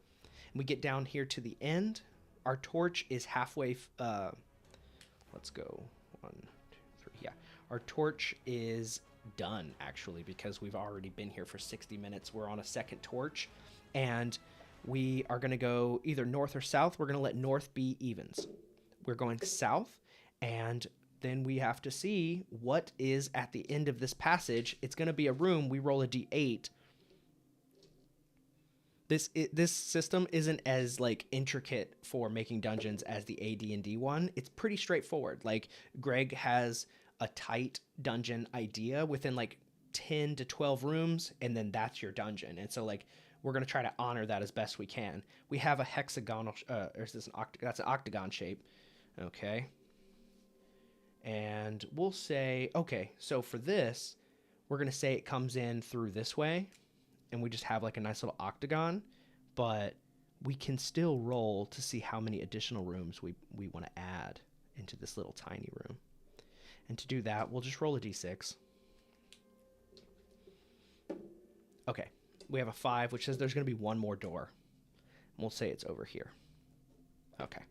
we get down here to the end. Our torch is halfway. Let's go 1, 2, 3. Yeah, our torch is done, actually, because we've already been here for 60 minutes. We're on a second torch. And we are going to go either north or south. We're going to let north be evens. We're going south, and then we have to see what is at the end of this passage. It's going to be a room. We roll a d8. This system isn't as like intricate for making dungeons as the AD&D one. It's pretty straightforward. Like Greg has a tight dungeon idea within like 10 to 12 rooms, and then that's your dungeon. And so like we're going to try to honor that as best we can. We have a hexagonal, or is this that's an octagon shape. Okay. And we'll say, okay, so for this, we're going to say it comes in through this way, and we just have like a nice little octagon, but we can still roll to see how many additional rooms we want to add into this little tiny room. And to do that, we'll just roll a d6. Okay, we have a 5, which says there's going to be one more door. We'll say it's over here. Okay.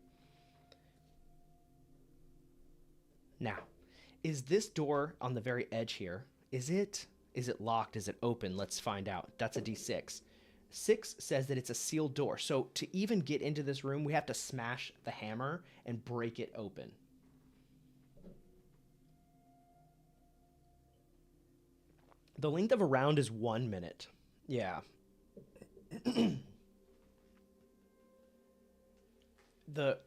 Now, is this door on the very edge here, is it locked? Is it open? Let's find out. That's a d6. 6 says that it's a sealed door. So to even get into this room, we have to smash the hammer and break it open. The length of a round is 1 minute. Yeah.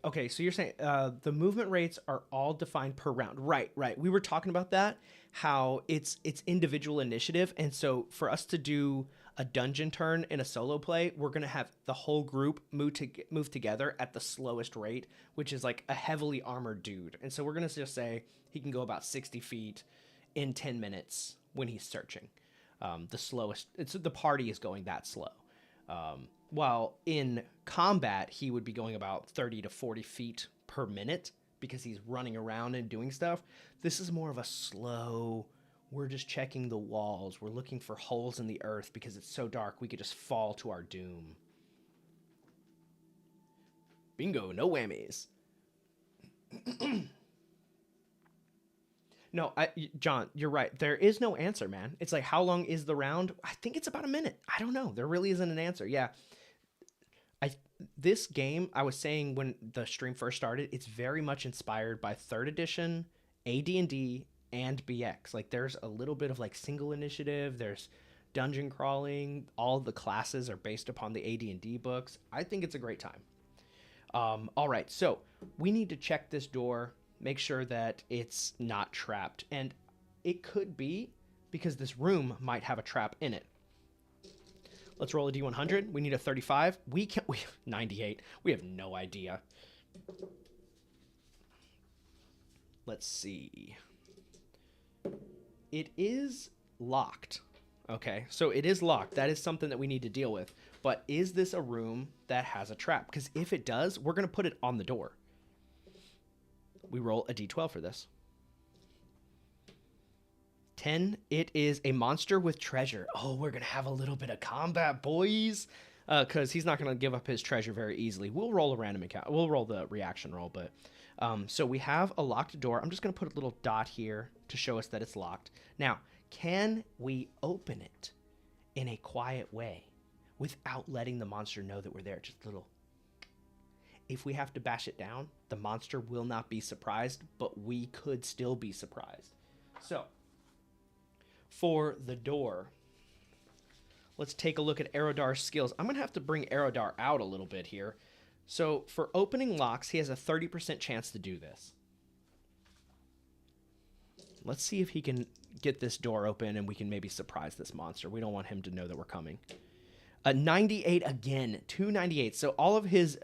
Okay, so you're saying the movement rates are all defined per round. Right. We were talking about that, how it's individual initiative. And so for us to do a dungeon turn in a solo play, we're going to have the whole group move together at the slowest rate, which is like a heavily armored dude. And so we're going to just say he can go about 60 feet in 10 minutes when he's searching. The slowest, the party is going that slow. While in combat, he would be going about 30 to 40 feet per minute because he's running around and doing stuff. This is more of a slow, we're just checking the walls. We're looking for holes in the earth because it's so dark we could just fall to our doom. Bingo, no whammies. No, John, you're right. There is no answer, man. It's like, how long is the round? I think it's about a minute. I don't know. There really isn't an answer. Yeah. This game, I was saying when the stream first started, it's very much inspired by 3rd edition, AD&D, and BX. Like, there's a little bit of like single initiative. There's dungeon crawling. All the classes are based upon the AD&D books. I think it's a great time. All right, so we need to check this door, make sure that it's not trapped. And it could be because this room might have a trap in it. Let's roll a d100. We need a 35. We 98. We have no idea. Let's see. It is locked. Okay, so it is locked. That is something that we need to deal with. But is this a room that has a trap? Because if it does, we're going to put it on the door. We roll a d12 for this. 10. It is a monster with treasure. Oh, we're going to have a little bit of combat, boys. Because he's not going to give up his treasure very easily. We'll roll a random encounter. We'll roll the reaction roll. But so we have a locked door. I'm just going to put a little dot here to show us that it's locked. Now, can we open it in a quiet way without letting the monster know that we're there? Just a little. If we have to bash it down, the monster will not be surprised, but we could still be surprised. So, for the door, let's take a look at Aerodar's skills. I'm going to have to bring Aerodar out a little bit here. So, for opening locks, he has a 30% chance to do this. Let's see if he can get this door open and we can maybe surprise this monster. We don't want him to know that we're coming. 98 again, 298. So all of his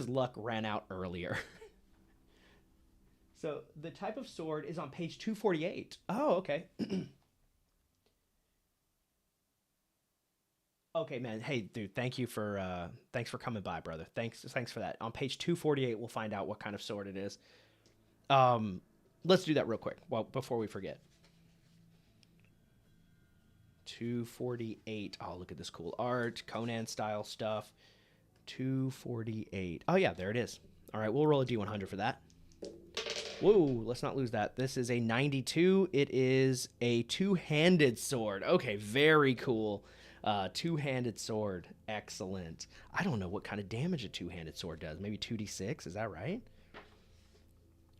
luck ran out earlier. So the type of sword is on page 248. Oh, okay. Okay, man. Hey, dude, thanks for coming by, brother. Thanks for that. On page 248, we'll find out what kind of sword it is. Let's do that real quick. Well, before we forget. 248. Oh, look at this cool art. Conan style stuff. 248. Oh, yeah, there it is. All right, we'll roll a D100 for that. Whoa, let's not lose that. This is a 92. It is a two-handed sword. Okay, very cool. Two-handed sword. Excellent. I don't know what kind of damage a two-handed sword does. Maybe 2d6. Is that right?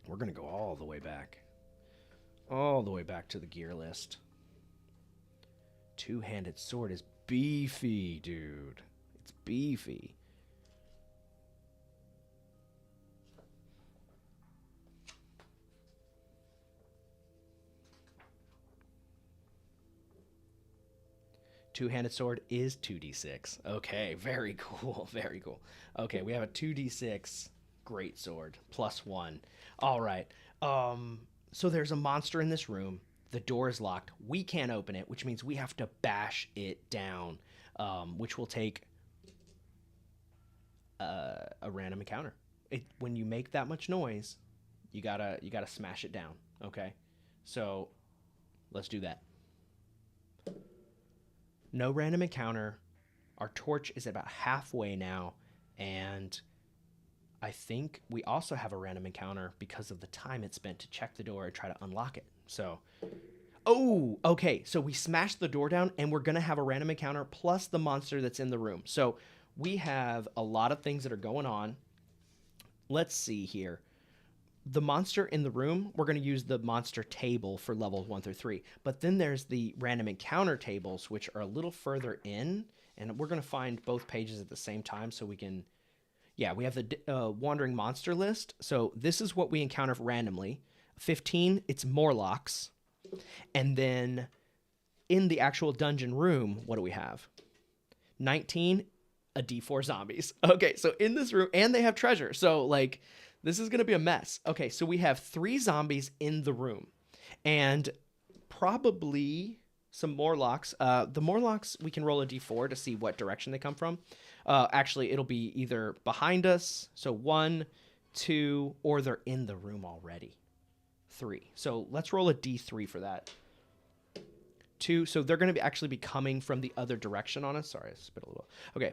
We're going to go all the way back. All the way back to the gear list. Two-handed sword is beefy, dude. It's beefy. Two-handed sword is 2d6. Okay, very cool, very cool. Okay, we have a 2d6 great sword, +1. All right. So there's a monster in this room. The door is locked. We can't open it, which means we have to bash it down, which will take a random encounter. When you make that much noise, you gotta smash it down. Okay, so let's do that. No random encounter. Our torch is about halfway now, and I think we also have a random encounter because of the time it spent to check the door and try to unlock it. So, oh, okay. So we smashed the door down, and we're gonna have a random encounter plus the monster that's in the room. So we have a lot of things that are going on. Let's see here. The monster in the room, we're going to use the monster table for levels 1 through 3. But then there's the random encounter tables, which are a little further in. And we're going to find both pages at the same time so we can... Yeah, we have the wandering monster list. So this is what we encounter randomly. 15, it's Morlocks. And then in the actual dungeon room, what do we have? 19, a D4 zombies. Okay, so in this room, and they have treasure. So, like... This is going to be a mess. Okay, so we have 3 zombies in the room and probably some Morlocks. The Morlocks, we can roll a d4 to see what direction they come from. Actually, it'll be either behind us, so 1, 2, or they're in the room already. 3. So let's roll a d3 for that. 2, so they're going to actually be coming from the other direction on us. Sorry, I spit a little. Okay.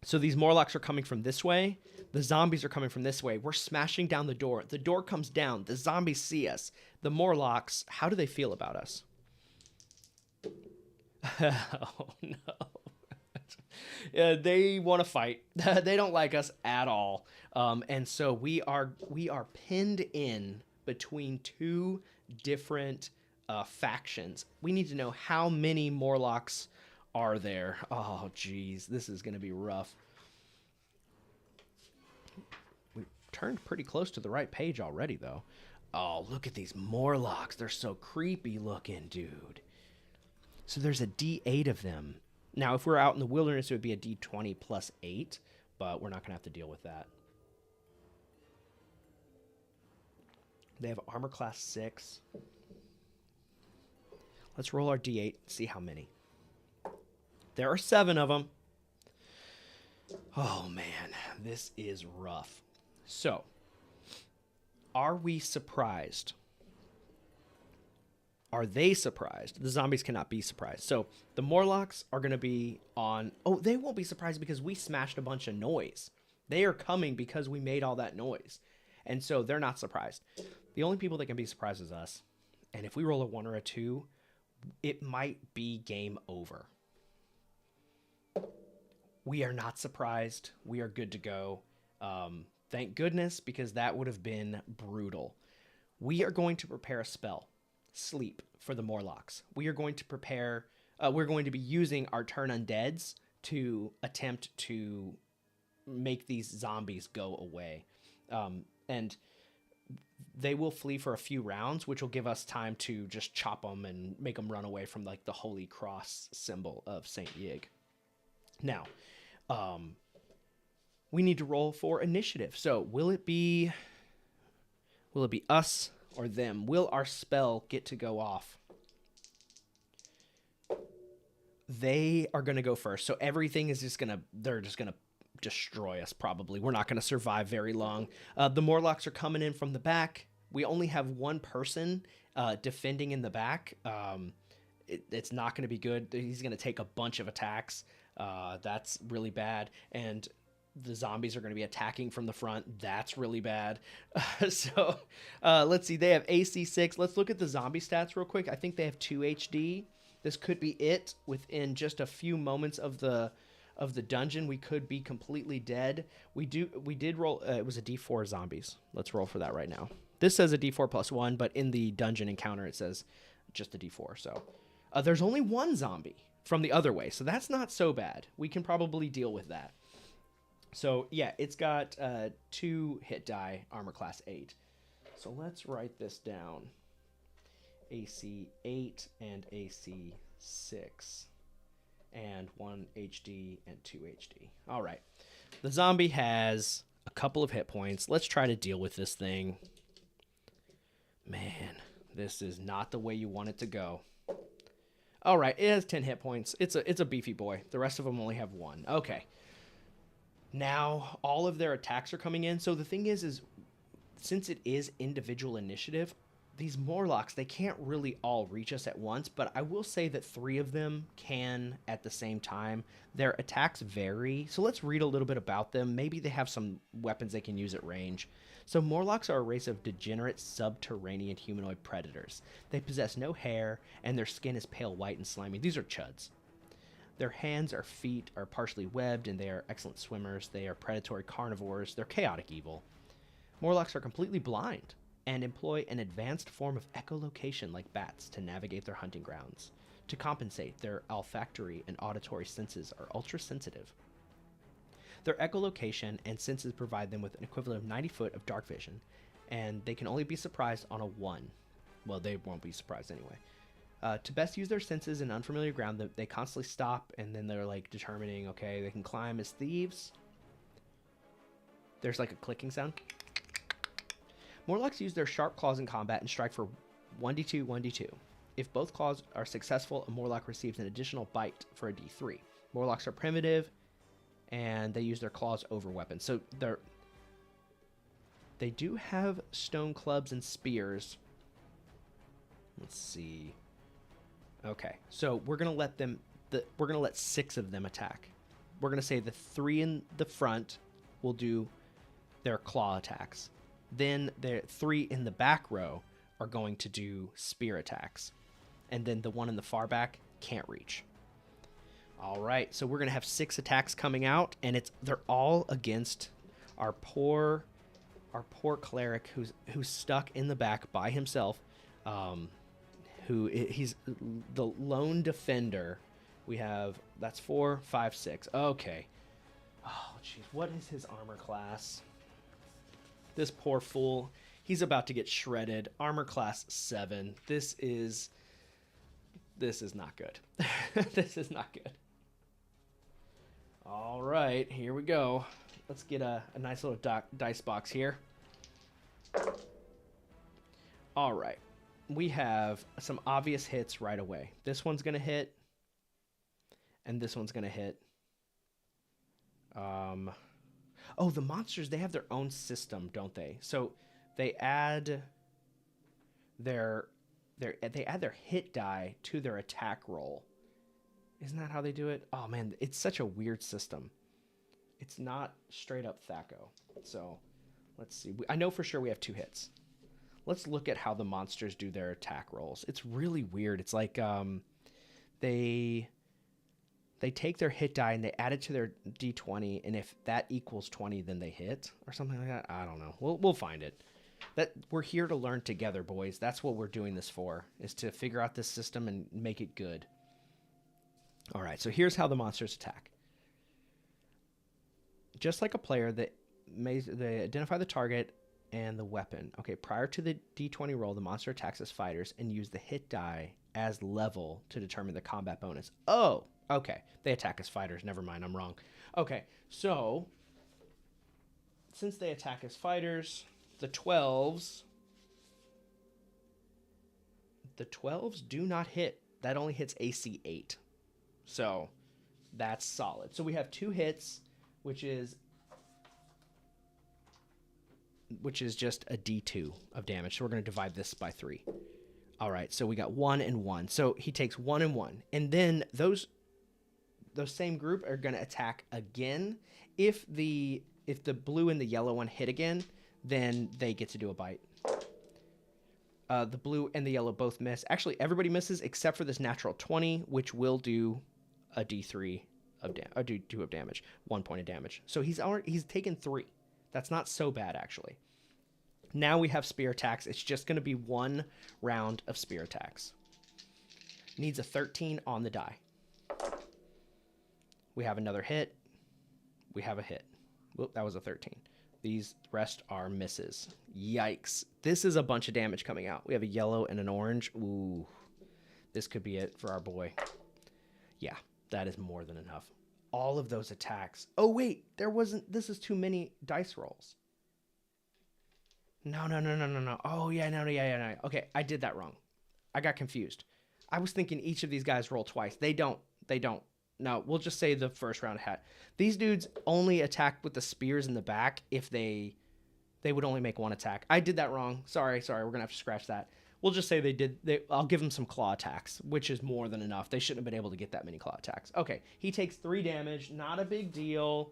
So these Morlocks are coming from this way. The zombies are coming from this way. We're smashing down the door. The door comes down. The zombies see us. The Morlocks, how do they feel about us? Oh, no. Yeah, they want to fight. They don't like us at all. And so we are pinned in between 2 different factions. We need to know how many Morlocks are there. Oh, geez. This is going to be rough. We turned pretty close to the right page already, though. Oh, look at these Morlocks. They're so creepy looking, dude. So there's a D8 of them. Now, if we're out in the wilderness, it would be a D20 plus 8, but we're not going to have to deal with that. They have armor class 6. Let's roll our D8, see how many. There are 7 of them. Oh, man, this is rough. So, are we surprised? Are they surprised? The zombies cannot be surprised. So, the Morlocks are going to be on... Oh, they won't be surprised because we smashed a bunch of noise. They are coming because we made all that noise. And so, they're not surprised. The only people that can be surprised is us. And if we roll a 1 or a 2, it might be game over. We are not surprised. We are good to go. Thank goodness, because that would have been brutal. We are going to prepare a spell, Sleep, for the Morlocks. We are going to prepare... we're going to be using our turn undeads to attempt to make these zombies go away. And they will flee for a few rounds, which will give us time to just chop them and make them run away from like the Holy Cross symbol of Saint Yig. Now, we need to roll for initiative. So will it be us or them? Will our spell get to go off? They are going to go first. So everything is they're just going to destroy us probably. We're not going to survive very long. The Morlocks are coming in from the back. We only have 1 person defending in the back. It's not going to be good. He's going to take a bunch of attacks. That's really bad. And the zombies are going to be attacking from the front. That's really bad. So let's see. They have AC 6. Let's look at the zombie stats real quick. I think they have 2 HD. This could be it. Within just a few moments of the dungeon, we could be completely dead. We did roll. It was a D4 zombies. Let's roll for that right now. This says a D4 plus 1, but in the dungeon encounter, it says just a D4. So there's only 1 zombie from the other way. So that's not so bad. We can probably deal with that. So yeah, it's got 2 hit die, armor class 8. So let's write this down. AC 8 and AC 6. and 1 HD and 2 HD. All right. The zombie has a couple of hit points. Let's try to deal with this thing. Man, this is not the way you want it to go. All right, it has 10 hit points. It's a beefy boy. The rest of them only have 1. Okay. Now, all of their attacks are coming in. So the thing is since it is individual initiative, these Morlocks, they can't really all reach us at once, but I will say that 3 of them can at the same time. Their attacks vary, so let's read a little bit about them. Maybe they have some weapons they can use at range. So Morlocks are a race of degenerate subterranean humanoid predators. They possess no hair, and their skin is pale white and slimy. These are chuds. Their hands or feet are partially webbed, and they are excellent swimmers. They are predatory carnivores. They're chaotic evil. Morlocks are completely blind and employ an advanced form of echolocation like bats to navigate their hunting grounds. To compensate, their olfactory and auditory senses are ultra-sensitive. Their echolocation and senses provide them with an equivalent of 90 foot of dark vision, and they can only be surprised on a 1. Well, they won't be surprised anyway. To best use their senses in unfamiliar ground, they constantly stop, and then they're like determining, okay, they can climb as thieves. There's like a clicking sound. Morlocks use their sharp claws in combat and strike for 1d2, 1d2. If both claws are successful, a Morlock receives an additional bite for a d3. Morlocks are primitive, and they use their claws over weapons. So they do have stone clubs and spears. Let's see. Okay, so we're gonna let them. We're gonna let 6 of them attack. We're gonna say the 3 in the front will do their claw attacks. Then the 3 in the back row are going to do spear attacks. And then the one in the far back can't reach. All right, so we're going to have 6 attacks coming out, and they're all against our poor cleric who's stuck in the back by himself. He's the lone defender. We have, that's 4, 5, 6. Okay. Oh, jeez, what is his armor class? This poor fool, he's about to get shredded. Armor class 7. This is not good. This is not good. All right, here we go. Let's get a nice little dice box here. All right, we have some obvious hits right away. This one's gonna hit, and this one's gonna hit. Oh, the monsters, they have their own system, don't they? So they add their hit die to their attack roll. Isn't that how they do it? Oh man, it's such a weird system. It's not straight up Thaco. So let's see. I know for sure we have 2 hits. Let's look at how the monsters do their attack rolls. It's really weird. It's like they take their hit die and they add it to their d20, and if that equals 20, then they hit or something like that. I don't know. We'll find it. That we're here to learn together, boys. That's what we're doing this for, is to figure out this system and make it good. All right, so here's how the monsters attack. Just like a player, they identify the target and the weapon. Okay, prior to the d20 roll, the monster attacks as fighters and use the hit die as level to determine the combat bonus. Oh, okay. They attack as fighters. Never mind, I'm wrong. Okay, so since they attack as fighters, the 12s do not hit. That only hits AC 8. So that's solid. So we have 2 hits, which is just a D2 of damage. So we're going to divide this by 3. All right, so we got 1 and 1. So he takes 1 and 1. And then those same group are going to attack again. If the blue and the yellow one hit again, then they get to do a bite. The blue and the yellow both miss. Actually, everybody misses except for this natural 20, which will do a D3 of D2 of damage, 1 point of damage. So he's taken 3. That's not so bad, actually. Now we have spear attacks. It's just going to be 1 round of spear attacks. Needs a 13 on the die. We have another hit. We have a hit. Whoop, that was a 13. These rest are misses. Yikes. This is a bunch of damage coming out. We have a yellow and an orange. Ooh, this could be it for our boy. Yeah, That is more than enough. All of those attacks. Oh, wait. This is too many dice rolls. No. Oh, yeah, no. Okay, I did that wrong. I got confused. I was thinking each of these guys roll twice. They don't. No, we'll just say the first round hat. These dudes only attack with the spears in the back if they would only make one attack. I did that wrong. Sorry. We're going to have to scratch that. We'll just say I'll give them some claw attacks, which is more than enough. They shouldn't have been able to get that many claw attacks. Okay, he takes 3 damage. Not a big deal.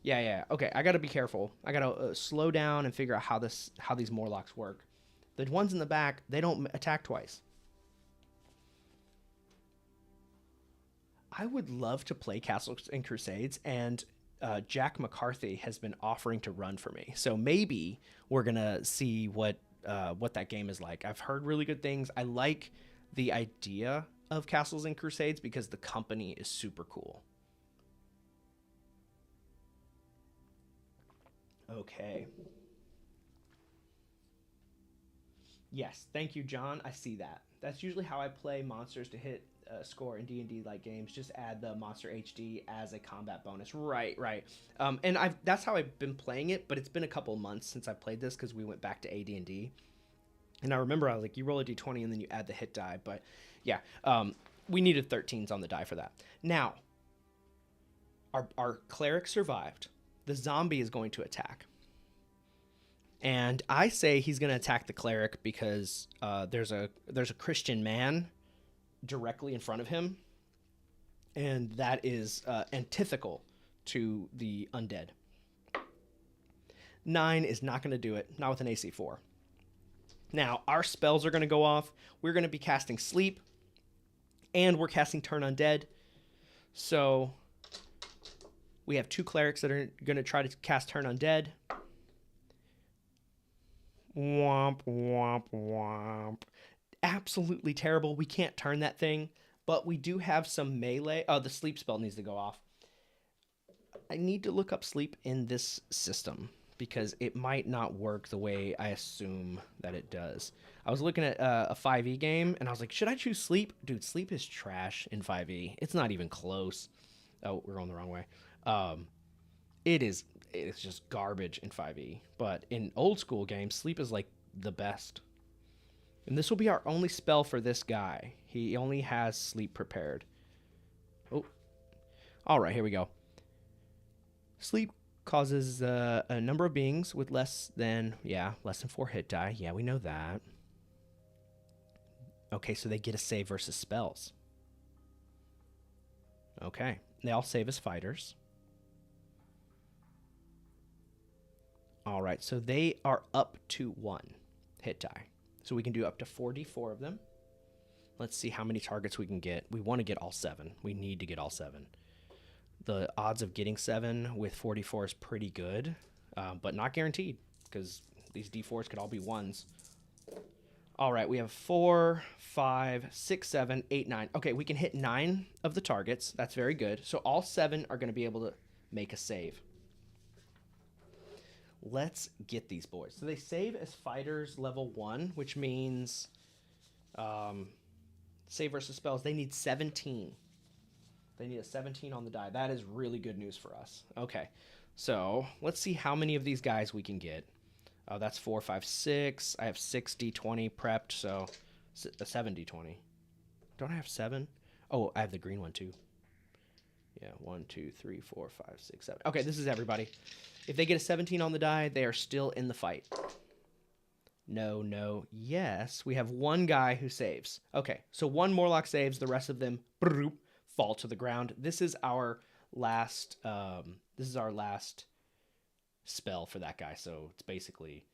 Yeah. Okay, I got to be careful. I got to slow down and figure out how these Morlocks work. The ones in the back, they don't attack twice. I would love to play Castles and Crusades, and Jack McCarthy has been offering to run for me. So maybe we're going to see what that game is like. I've heard really good things. I like the idea of Castles and Crusades because the company is super cool. Okay. Yes, thank you, John. I see that. That's usually how I play monsters to hit score in D&D like games. Just add the monster HD as a combat bonus. Right. And that's how I've been playing it, but it's been a couple months since I played this because we went back to AD&D. And I remember I was like, you roll a d20 and then you add the hit die. But yeah, we needed 13s on the die for that. Now, our cleric survived. The zombie is going to attack. And I say he's going to attack the cleric because there's a Christian man directly in front of him, and that is antithetical to the undead. 9 is not going to do it, not with an AC 4. Now, our spells are going to go off. We're going to be casting Sleep, and we're casting Turn Undead. So we have 2 clerics that are going to try to cast Turn Undead. Womp. Absolutely terrible. We can't turn that thing, but we do have some melee. Oh, the sleep spell needs to go off. I need to look up sleep in this system because it might not work the way I assume that it does. I was looking at a 5e game and I was like, should I choose sleep? Dude, sleep is trash in 5e. It's not even close. Oh, we're going the wrong way. It is just garbage in 5e. But in old school games, sleep is like the best. And this will be our only spell for this guy. He only has sleep prepared. Oh. All right, here we go. Sleep causes a number of beings with less than 4 hit die. Yeah, we know that. Okay, so they get a save versus spells. Okay. They all save as fighters. All right, so they are up to 1 hit die. So we can do up to 4d4 of them. Let's see how many targets we can get. We want to get all 7. We need to get all 7. The odds of getting 7 with 4d4 is pretty good, but not guaranteed because these d4s could all be 1s. All right, we have 4, 5, 6, 7, 8, 9. Okay, we can hit 9 of the targets. That's very good. So all 7 are going to be able to make a save. Let's get these boys. So they save as fighters level 1, which means save versus spells. They need 17. They need a 17 on the die. That is really good news for us. Okay, so let's see how many of these guys we can get. That's 4, 5, 6. I have 6 d20 prepped, so a 7 d20. Don't I have 7? Oh, I have the green one too. Yeah, 1, 2, 3, 4, 5, 6, 7. Okay, this is everybody. If they get a 17 on the die, they are still in the fight. No, yes. We have 1 guy who saves. Okay, so 1 Morlock saves. The rest of them fall to the ground. This is our last. Spell for that guy. So it's basically.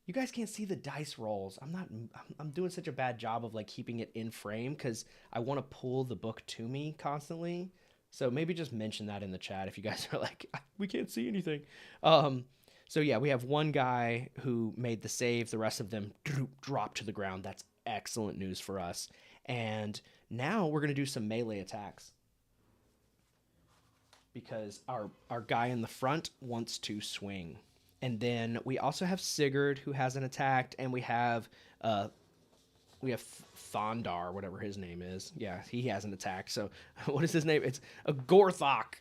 You guys can't see the dice rolls. I'm doing such a bad job of like keeping it in frame because I want to pull the book to me constantly. So maybe just mention that in the chat if you guys are like, we can't see anything. So yeah, we have 1 guy who made the save. The rest of them drop to the ground. That's excellent news for us. And now we're going to do some melee attacks. Because our guy in the front wants to swing. And then we also have Sigurd who hasn't attacked. And we have We have Thondar, whatever his name is. Yeah, he has an attack. So what is his name? It's a Gorthok.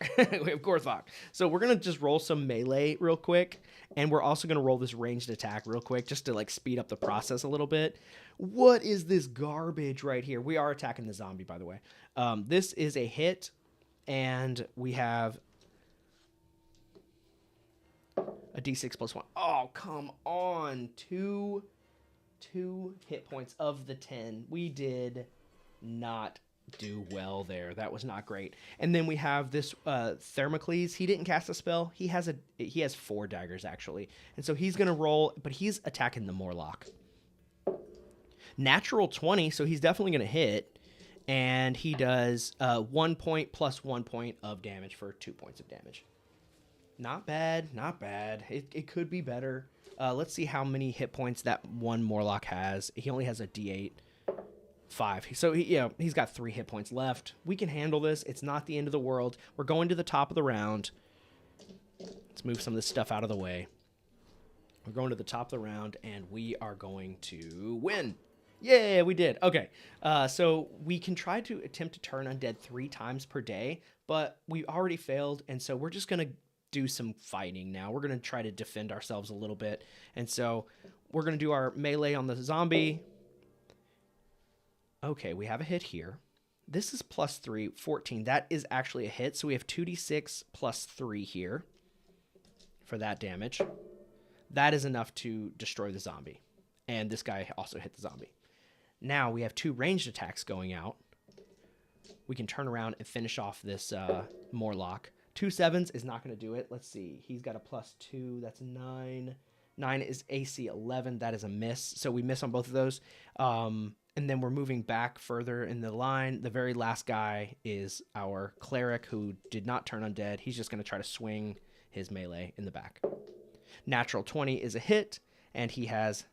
We have Gorthok. So we're going to just roll some melee real quick. And we're also going to roll this ranged attack real quick just to like speed up the process a little bit. What is this garbage right here? We are attacking the zombie, by the way. This is a hit. And we have a d6 plus 1. Oh, come on. Two hit points of the 10. We did not do well there. That was not great. And then we have this Thermocles. He didn't cast a spell. He has 4 daggers actually. And so he's going to roll, but he's attacking the Morlock. Natural 20, so he's definitely going to hit. And he does 1 point plus 1 point of damage for 2 points of damage. Not bad, not bad. It could be better. Let's see how many hit points that one Morlock has. He only has a D8. 5. So he's got 3 hit points left. We can handle this. It's not the end of the world. We're going to the top of the round. Let's move some of this stuff out of the way. We're going to the top of the round, and we are going to win. Yeah, we did. Okay. So we can try to attempt to turn undead 3 times per day, but we already failed, and so we're just going to do some fighting now. We're going to try to defend ourselves a little bit. And so we're going to do our melee on the zombie. Okay, we have a hit here. This is plus 3, 14. That is actually a hit. So we have 2d6 plus 3 here for that damage. That is enough to destroy the zombie. And this guy also hit the zombie. Now we have 2 ranged attacks going out. We can turn around and finish off this Morlock. 2 7s is not going to do it. Let's see. He's got a plus 2. That's 9. 9 is AC 11. That is a miss. So we miss on both of those. And then we're moving back further in the line. The very last guy is our cleric who did not turn undead. He's just going to try to swing his melee in the back. Natural 20 is a hit, and he has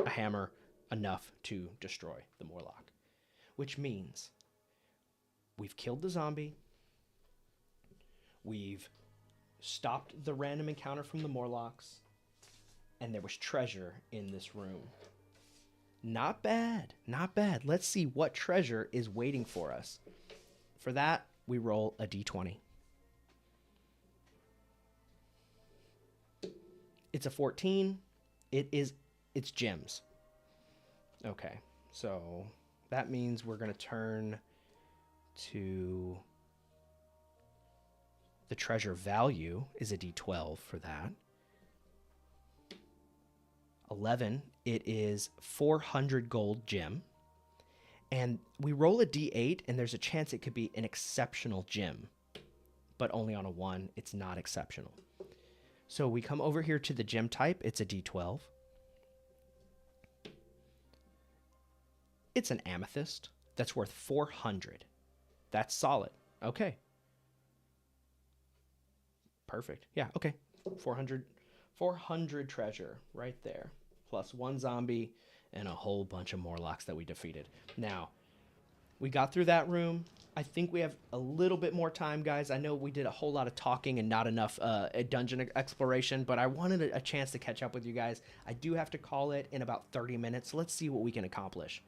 a hammer enough to destroy the Morlock, which means we've killed the zombie. We've stopped the random encounter from the Morlocks, and there was treasure in this room. Not bad, not bad. Let's see what treasure is waiting for us. For that, we roll a d20. It's a 14. It's gems. Okay, so that means we're going to turn to the treasure value is a d12 for that. 11, it is 400 gold gem. And we roll a d8, and there's a chance it could be an exceptional gem. But only on a 1, it's not exceptional. So we come over here to the gem type. It's a d12. It's an amethyst that's worth 400. That's solid. Okay. Perfect. Yeah, okay. 400 treasure right there. Plus 1 zombie and a whole bunch of Morlocks that we defeated. Now, we got through that room. I think we have a little bit more time, guys. I know we did a whole lot of talking and not enough dungeon exploration, but I wanted a chance to catch up with you guys. I do have to call it in about 30 minutes, so let's see what we can accomplish.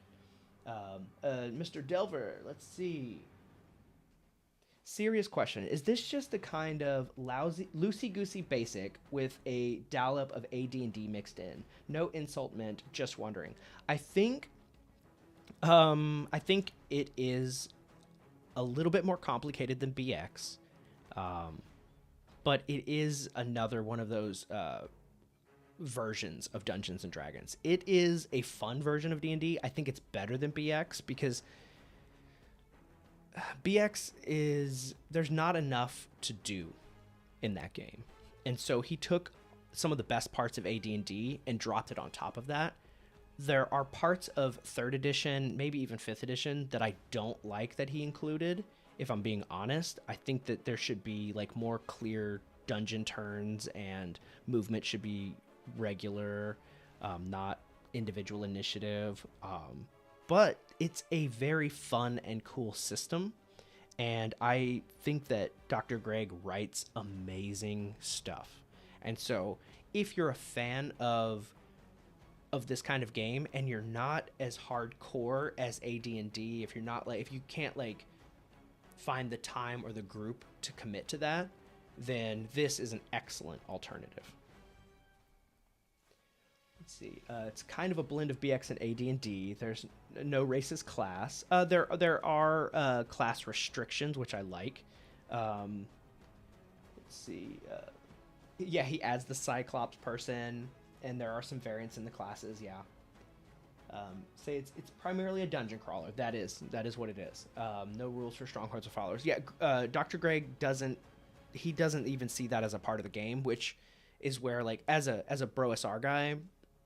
Mr. Delver, let's see. Serious question. Is this just a kind of loosey-goosey basic with a dollop of AD&D mixed in? No insult meant, just wondering. I think it is a little bit more complicated than BX, but it is another one of those versions of Dungeons and Dragons. It is a fun version of D&D. I think it's better than BX because BX there's not enough to do in that game. And so he took some of the best parts of AD&D and dropped it on top of that. There are parts of 3rd edition, maybe even 5th edition, that I don't like that he included, if I'm being honest. I think that there should be like more clear dungeon turns and movement should be regular, not individual initiative. But it's a very fun and cool system, and I think that Dr. Greg writes amazing stuff. And so if you're a fan of of this kind of game and you're not as hardcore as AD&D, if you're not like, if you can't like find the time or the group to commit to that, then this is an excellent alternative. Let's see. It's kind of a blend of BX and AD&D. There's no racist class. There are class restrictions, which I like. Let's see. Yeah, he adds the Cyclops person, and there are some variants in the classes. Yeah. Say it's primarily a dungeon crawler. That is what it is. No rules for strongholds or followers. Yeah. Dr. Greg doesn't even see that as a part of the game, which is where, like, as a Bro SR guy,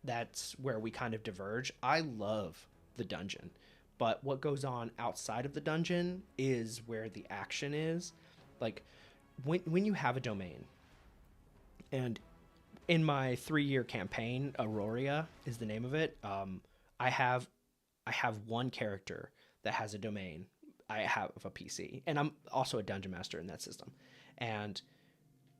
that's where we kind of diverge. I love the dungeon, but what goes on outside of the dungeon is where the action is. Like, when you have a domain, and in my 3-year campaign, Aurora is the name of it. I have one character that has a domain. I have a PC, and I'm also a dungeon master in that system. And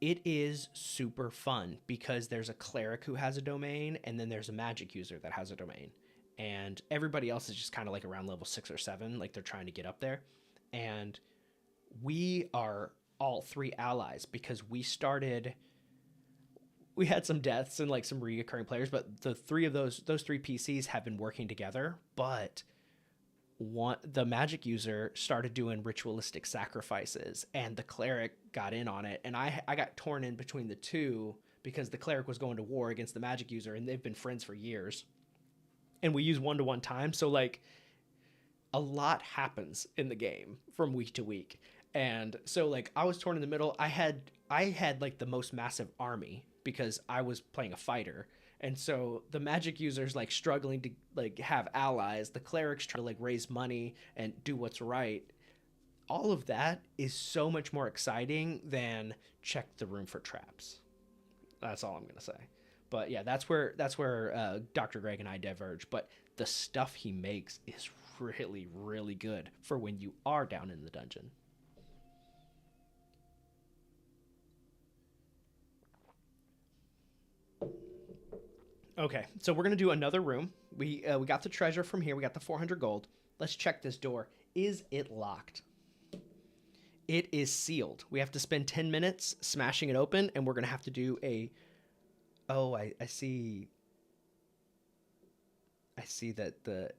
it is super fun because there's a cleric who has a domain, and then there's a magic user that has a domain. And everybody else is just kind of like around level 6 or 7, like they're trying to get up there. And we are all 3 allies because we had some deaths and like some reoccurring players, but the 3 of those 3 PCs have been working together. But the magic user started doing ritualistic sacrifices, and the cleric got in on it, and I got torn in between the two because the cleric was going to war against the magic user, and they've been friends for years, and we use 1-to-1 time, so like a lot happens in the game from week to week. And so like I was torn in the middle. I had like the most massive army because I was playing a fighter. And so the magic user's like struggling to like have allies. The cleric's trying to like raise money and do what's right. All of that is so much more exciting than check the room for traps. That's all I'm going to say. But yeah, that's where Dr. Greg and I diverge. But the stuff he makes is really, really good for when you are down in the dungeon. Okay, so we're gonna do another room. We got the treasure from here. We got the 400 gold. Let's check this door. Is it locked? It is sealed. We have to spend 10 minutes smashing it open, and we're gonna have to do a. Oh, I see. I see that the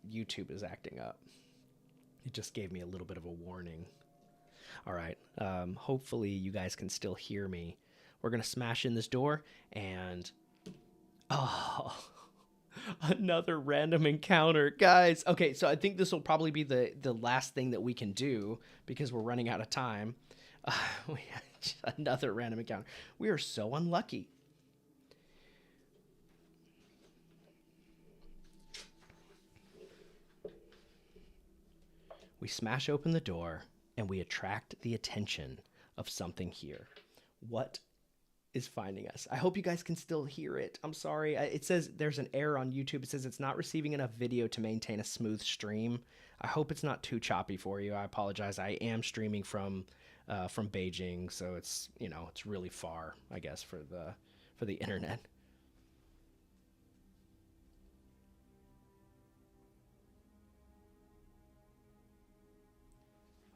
YouTube is acting up. It just gave me a little bit of a warning. All right. Hopefully you guys can still hear me. We're gonna smash in this door and. Oh, another random encounter, guys. Okay, so I think this will probably be the last thing that we can do because we're running out of time. We had another random encounter. We are so unlucky. We smash open the door and we attract the attention of something here. What is finding us? I hope you guys can still hear it. I'm sorry. It says there's an error on YouTube. It says it's not receiving enough video to maintain a smooth stream. I hope it's not too choppy for you. I apologize. I am streaming from Beijing, so it's, you know, it's really far, I guess, for the internet.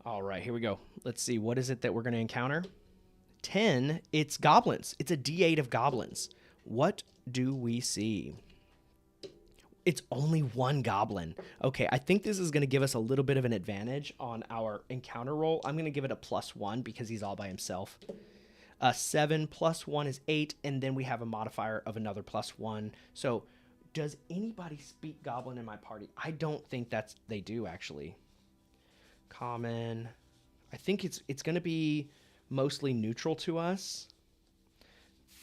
All right, here we go. Let's see. What is it that we're going to encounter? 10, it's goblins. It's a D8 of goblins. What do we see? It's only 1 goblin. Okay, I think this is going to give us a little bit of an advantage on our encounter roll. I'm going to give it a +1 because he's all by himself. 7 + 1 is 8, and then we have a modifier of another +1. So does anybody speak goblin in my party? I don't think they do, actually. Common. I think it's going to be mostly neutral to us.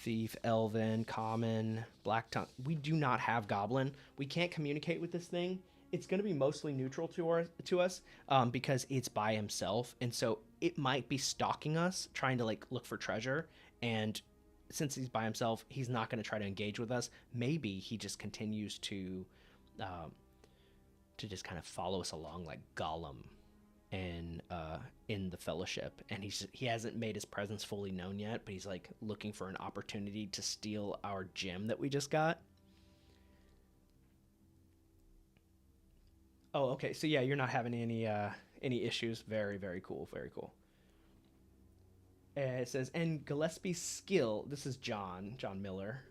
Thief, Elven, Common, Black Tongue. We do not have Goblin. We can't communicate with this thing. It's going to be mostly neutral to us because it's by himself. And so it might be stalking us, trying to like look for treasure. And since he's by himself, he's not going to try to engage with us. Maybe he just continues to just kind of follow us along like Gollum in the Fellowship, and he hasn't made his presence fully known yet, but he's like looking for an opportunity to steal our gem that we just got. okay. So yeah, you're not having any issues. Very, very cool. Very cool. It says, and Gillespie's skill, this is John Miller.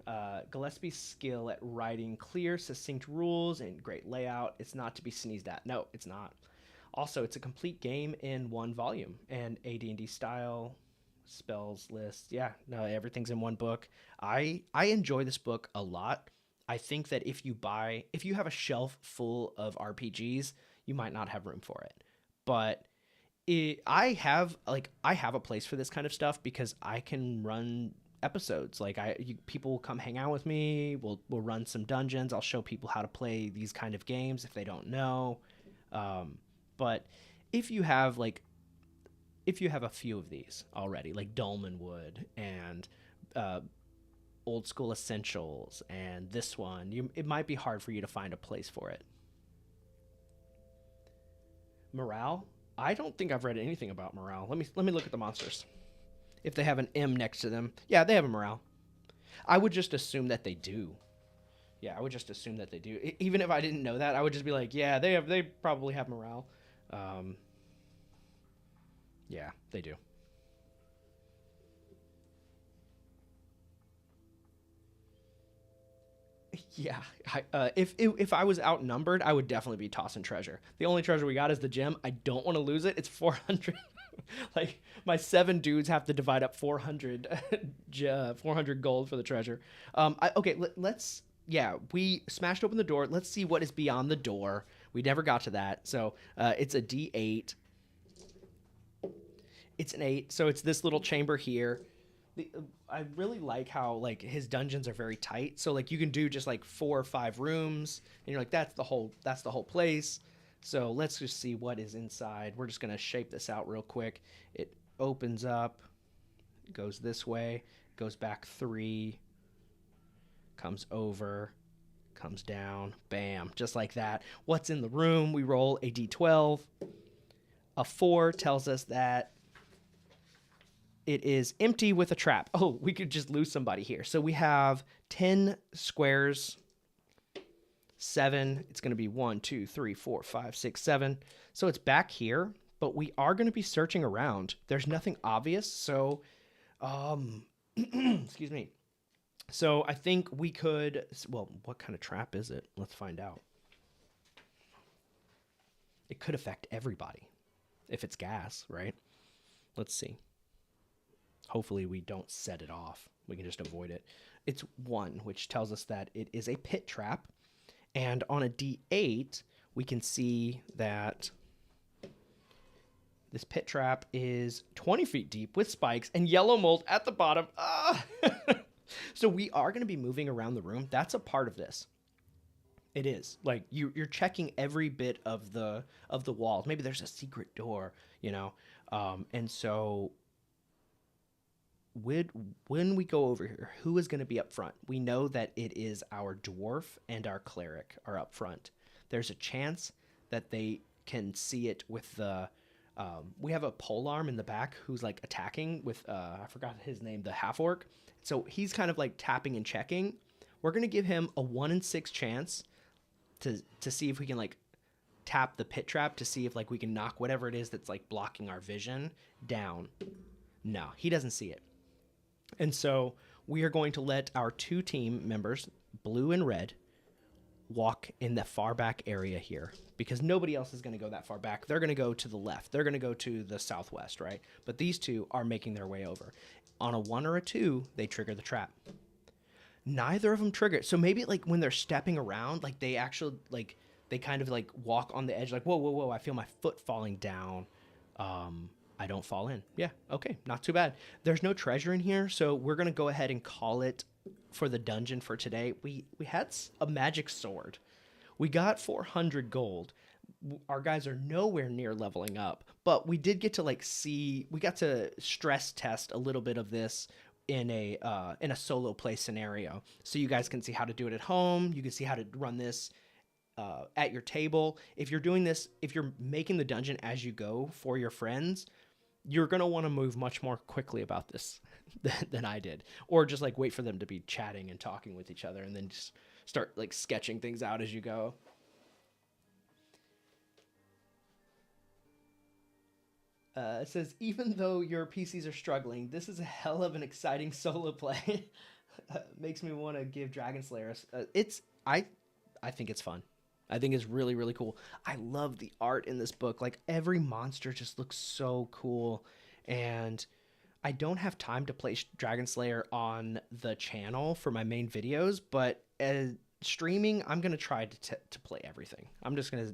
Gillespie's skill at writing clear, succinct rules and great layout, it's not to be sneezed at. No, it's not. Also, it's a complete game in one volume, and AD&D style, spells, lists. Yeah, no, everything's in one book. I enjoy this book a lot. I think that if you have a shelf full of RPGs, you might not have room for it. But I have a place for this kind of stuff because I can run episodes. Like people will come hang out with me. We'll run some dungeons. I'll show people how to play these kind of games if they don't know. But if you have a few of these already, like Dolmenwood and Old School Essentials and this one, it might be hard for you to find a place for it. Morale. I don't think I've read anything about morale. Let me look at the monsters. If they have an M next to them, yeah, they have a morale. I would just assume that they do. Yeah, I would just assume that they do. Even if I didn't know that, I would just be like, yeah, they probably have morale. Yeah, they do. Yeah, if I was outnumbered, I would definitely be tossing treasure. The only treasure we got is the gem. I don't want to lose it. It's 400. Like my 7 dudes have to divide up 400, 400 gold for the treasure. Okay, let's. Yeah, we smashed open the door. Let's see what is beyond the door. We never got to that. So it's a D8. It's an 8. So it's this little chamber here. I really like how like his dungeons are very tight. So like you can do just like 4 or 5 rooms, and you're like that's the whole place. So let's just see what is inside. We're just gonna shape this out real quick. It opens up, goes this way, goes back 3, comes over, comes down, bam, just like that. What's in the room? We roll a d12. A 4 tells us that it is empty with a trap. Oh, we could just lose somebody here. So we have 10 squares, 7. It's going to be 1, 2, 3, 4, 5, 6, 7. So it's back here, but we are going to be searching around. There's nothing obvious. So, excuse me. So I think we could, well, what kind of trap is it? Let's find out. It could affect everybody if it's gas, right? Let's see. Hopefully we don't set it off. We can just avoid it. It's 1, which tells us that it is a pit trap. And on a D8, we can see that this pit trap is 20 feet deep with spikes and yellow mold at the bottom. Ah! So we are going to be moving around the room. That's a part of this. It is. Like you're checking every bit of the walls. Maybe there's a secret door, you know. And so when we go over here, who is going to be up front? We know that it is our dwarf and our cleric are up front. There's a chance that they can see it with the we have a polearm in the back who's like attacking with I forgot his name, the half orc. So he's kind of like tapping and checking. We're going to give him a 1 in 6 chance to see if we can like tap the pit trap to see if like we can knock whatever it is that's like blocking our vision down. No, he doesn't see it. And so we are going to let our 2 team members, blue and red, walk in the far back area here because nobody else is going to go that far back. They're going to go to the left. They're going to go to the southwest, right? But these 2 are making their way over. On a 1 or a 2, they trigger the trap. Neither of them trigger. So maybe like when they're stepping around, like they actually like they kind of like walk on the edge like, whoa, I feel my foot falling down. I don't fall in. Yeah, okay, not too bad. There's no treasure in here, so we're going to go ahead and call it for the dungeon for today. We had a magic sword. We got 400 gold. Our guys are nowhere near leveling up, but we did get to like we got to stress test a little bit of this in a solo play scenario. So you guys can see how to do it at home. You can see how to run this at your table. If you're doing this, if you're making the dungeon as you go for your friends, you're going to want to move much more quickly about this than I did. Or just like wait for them to be chatting and talking with each other and then just start like sketching things out as you go. It says, even though your PCs are struggling, this is a hell of an exciting solo play. Makes me want to give Dragonslayer. I think it's fun. I think it's really really cool. I love the art in this book. Like every monster just looks so cool, and I don't have time to play Dragonslayer on the channel for my main videos, but streaming, I'm gonna try to play everything. I'm just gonna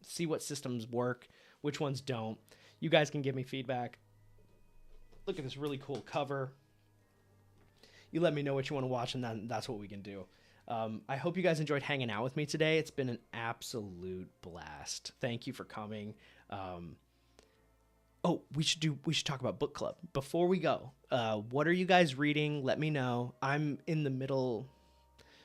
see what systems work, which ones don't. You guys can give me feedback. Look at this really cool cover. You let me know what you want to watch, and then that's what we can do. I hope you guys enjoyed hanging out with me today. It's been an absolute blast. Thank you for coming. Oh, we should talk about book club before we go. What are you guys reading? Let me know. I'm in the middle,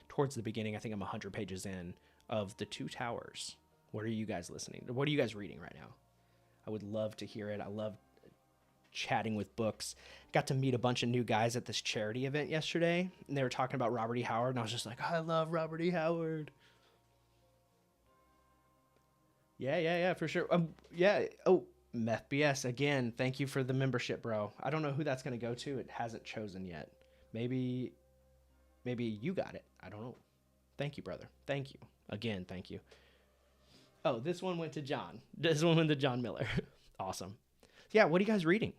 towards the beginning. I think I'm 100 pages in of The Two Towers. What are you guys listening? What are you guys reading right now? I would love to hear it. I love chatting with books. Got to meet a bunch of new guys at this charity event yesterday, and they were talking about Robert E. Howard, and I was just like, I love Robert E. Howard. Yeah, for sure. Yeah. Oh, Meth BS again. Thank you for the membership, bro. I don't know who that's gonna go to. It hasn't chosen yet. Maybe you got it. I don't know. Thank you, brother. Thank you again. Thank you. Oh, this one went to John. This one went to John Miller. Awesome. Yeah, what are you guys reading?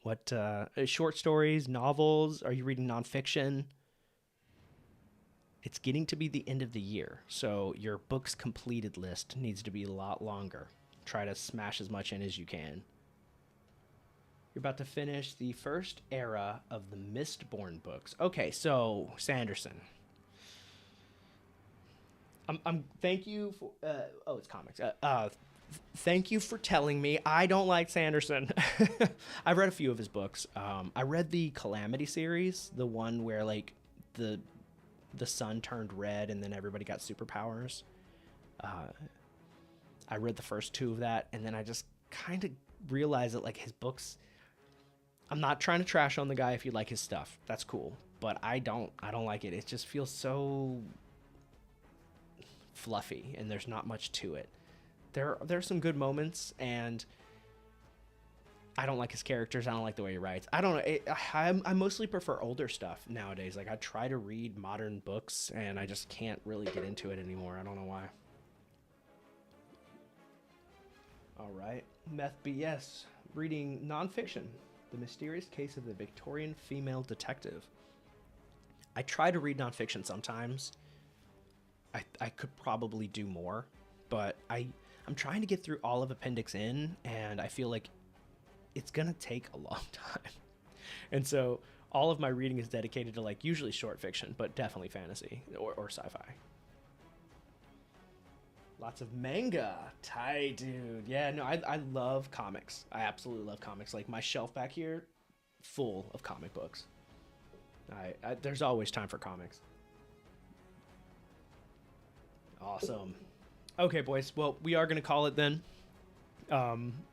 What short stories, novels? Are you reading nonfiction? It's getting to be the end of the year, so your books completed list needs to be a lot longer. Try to smash as much in as you can. You're about to finish the first era of the Mistborn books. Okay, so Sanderson. Thank you for it's comics. Thank you for telling me. I don't like Sanderson. I've read a few of his books. I read the Calamity series, the one where like the sun turned red and then everybody got superpowers. I read the first two of that, and then I just kind of realized that like his books, I'm not trying to trash on the guy. If you like his stuff, that's cool, but I don't like it. It just feels so fluffy and there's not much to it. There's some good moments, and I don't like his characters. I don't like the way he writes. I don't know. I mostly prefer older stuff nowadays. Like I try to read modern books, and I just can't really get into it anymore. I don't know why. All right, Meth BS, reading nonfiction, The Mysterious Case of the Victorian Female Detective. I try to read nonfiction sometimes. I could probably do more, but I'm trying to get through all of Appendix N, and I feel like it's gonna take a long time. And so all of my reading is dedicated to like usually short fiction, but definitely fantasy or sci-fi. Lots of manga. Tight, dude. Yeah, no, I love comics. I absolutely love comics. Like my shelf back here, full of comic books. There's always time for comics. Awesome. Okay, boys. Well, we are gonna call it then.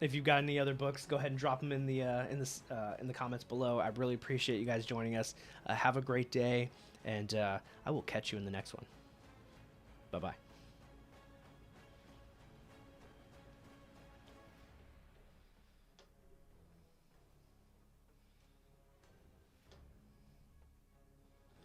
If you've got any other books, go ahead and drop them in the comments below. I really appreciate you guys joining us. Have a great day, and I will catch you in the next one. Bye bye.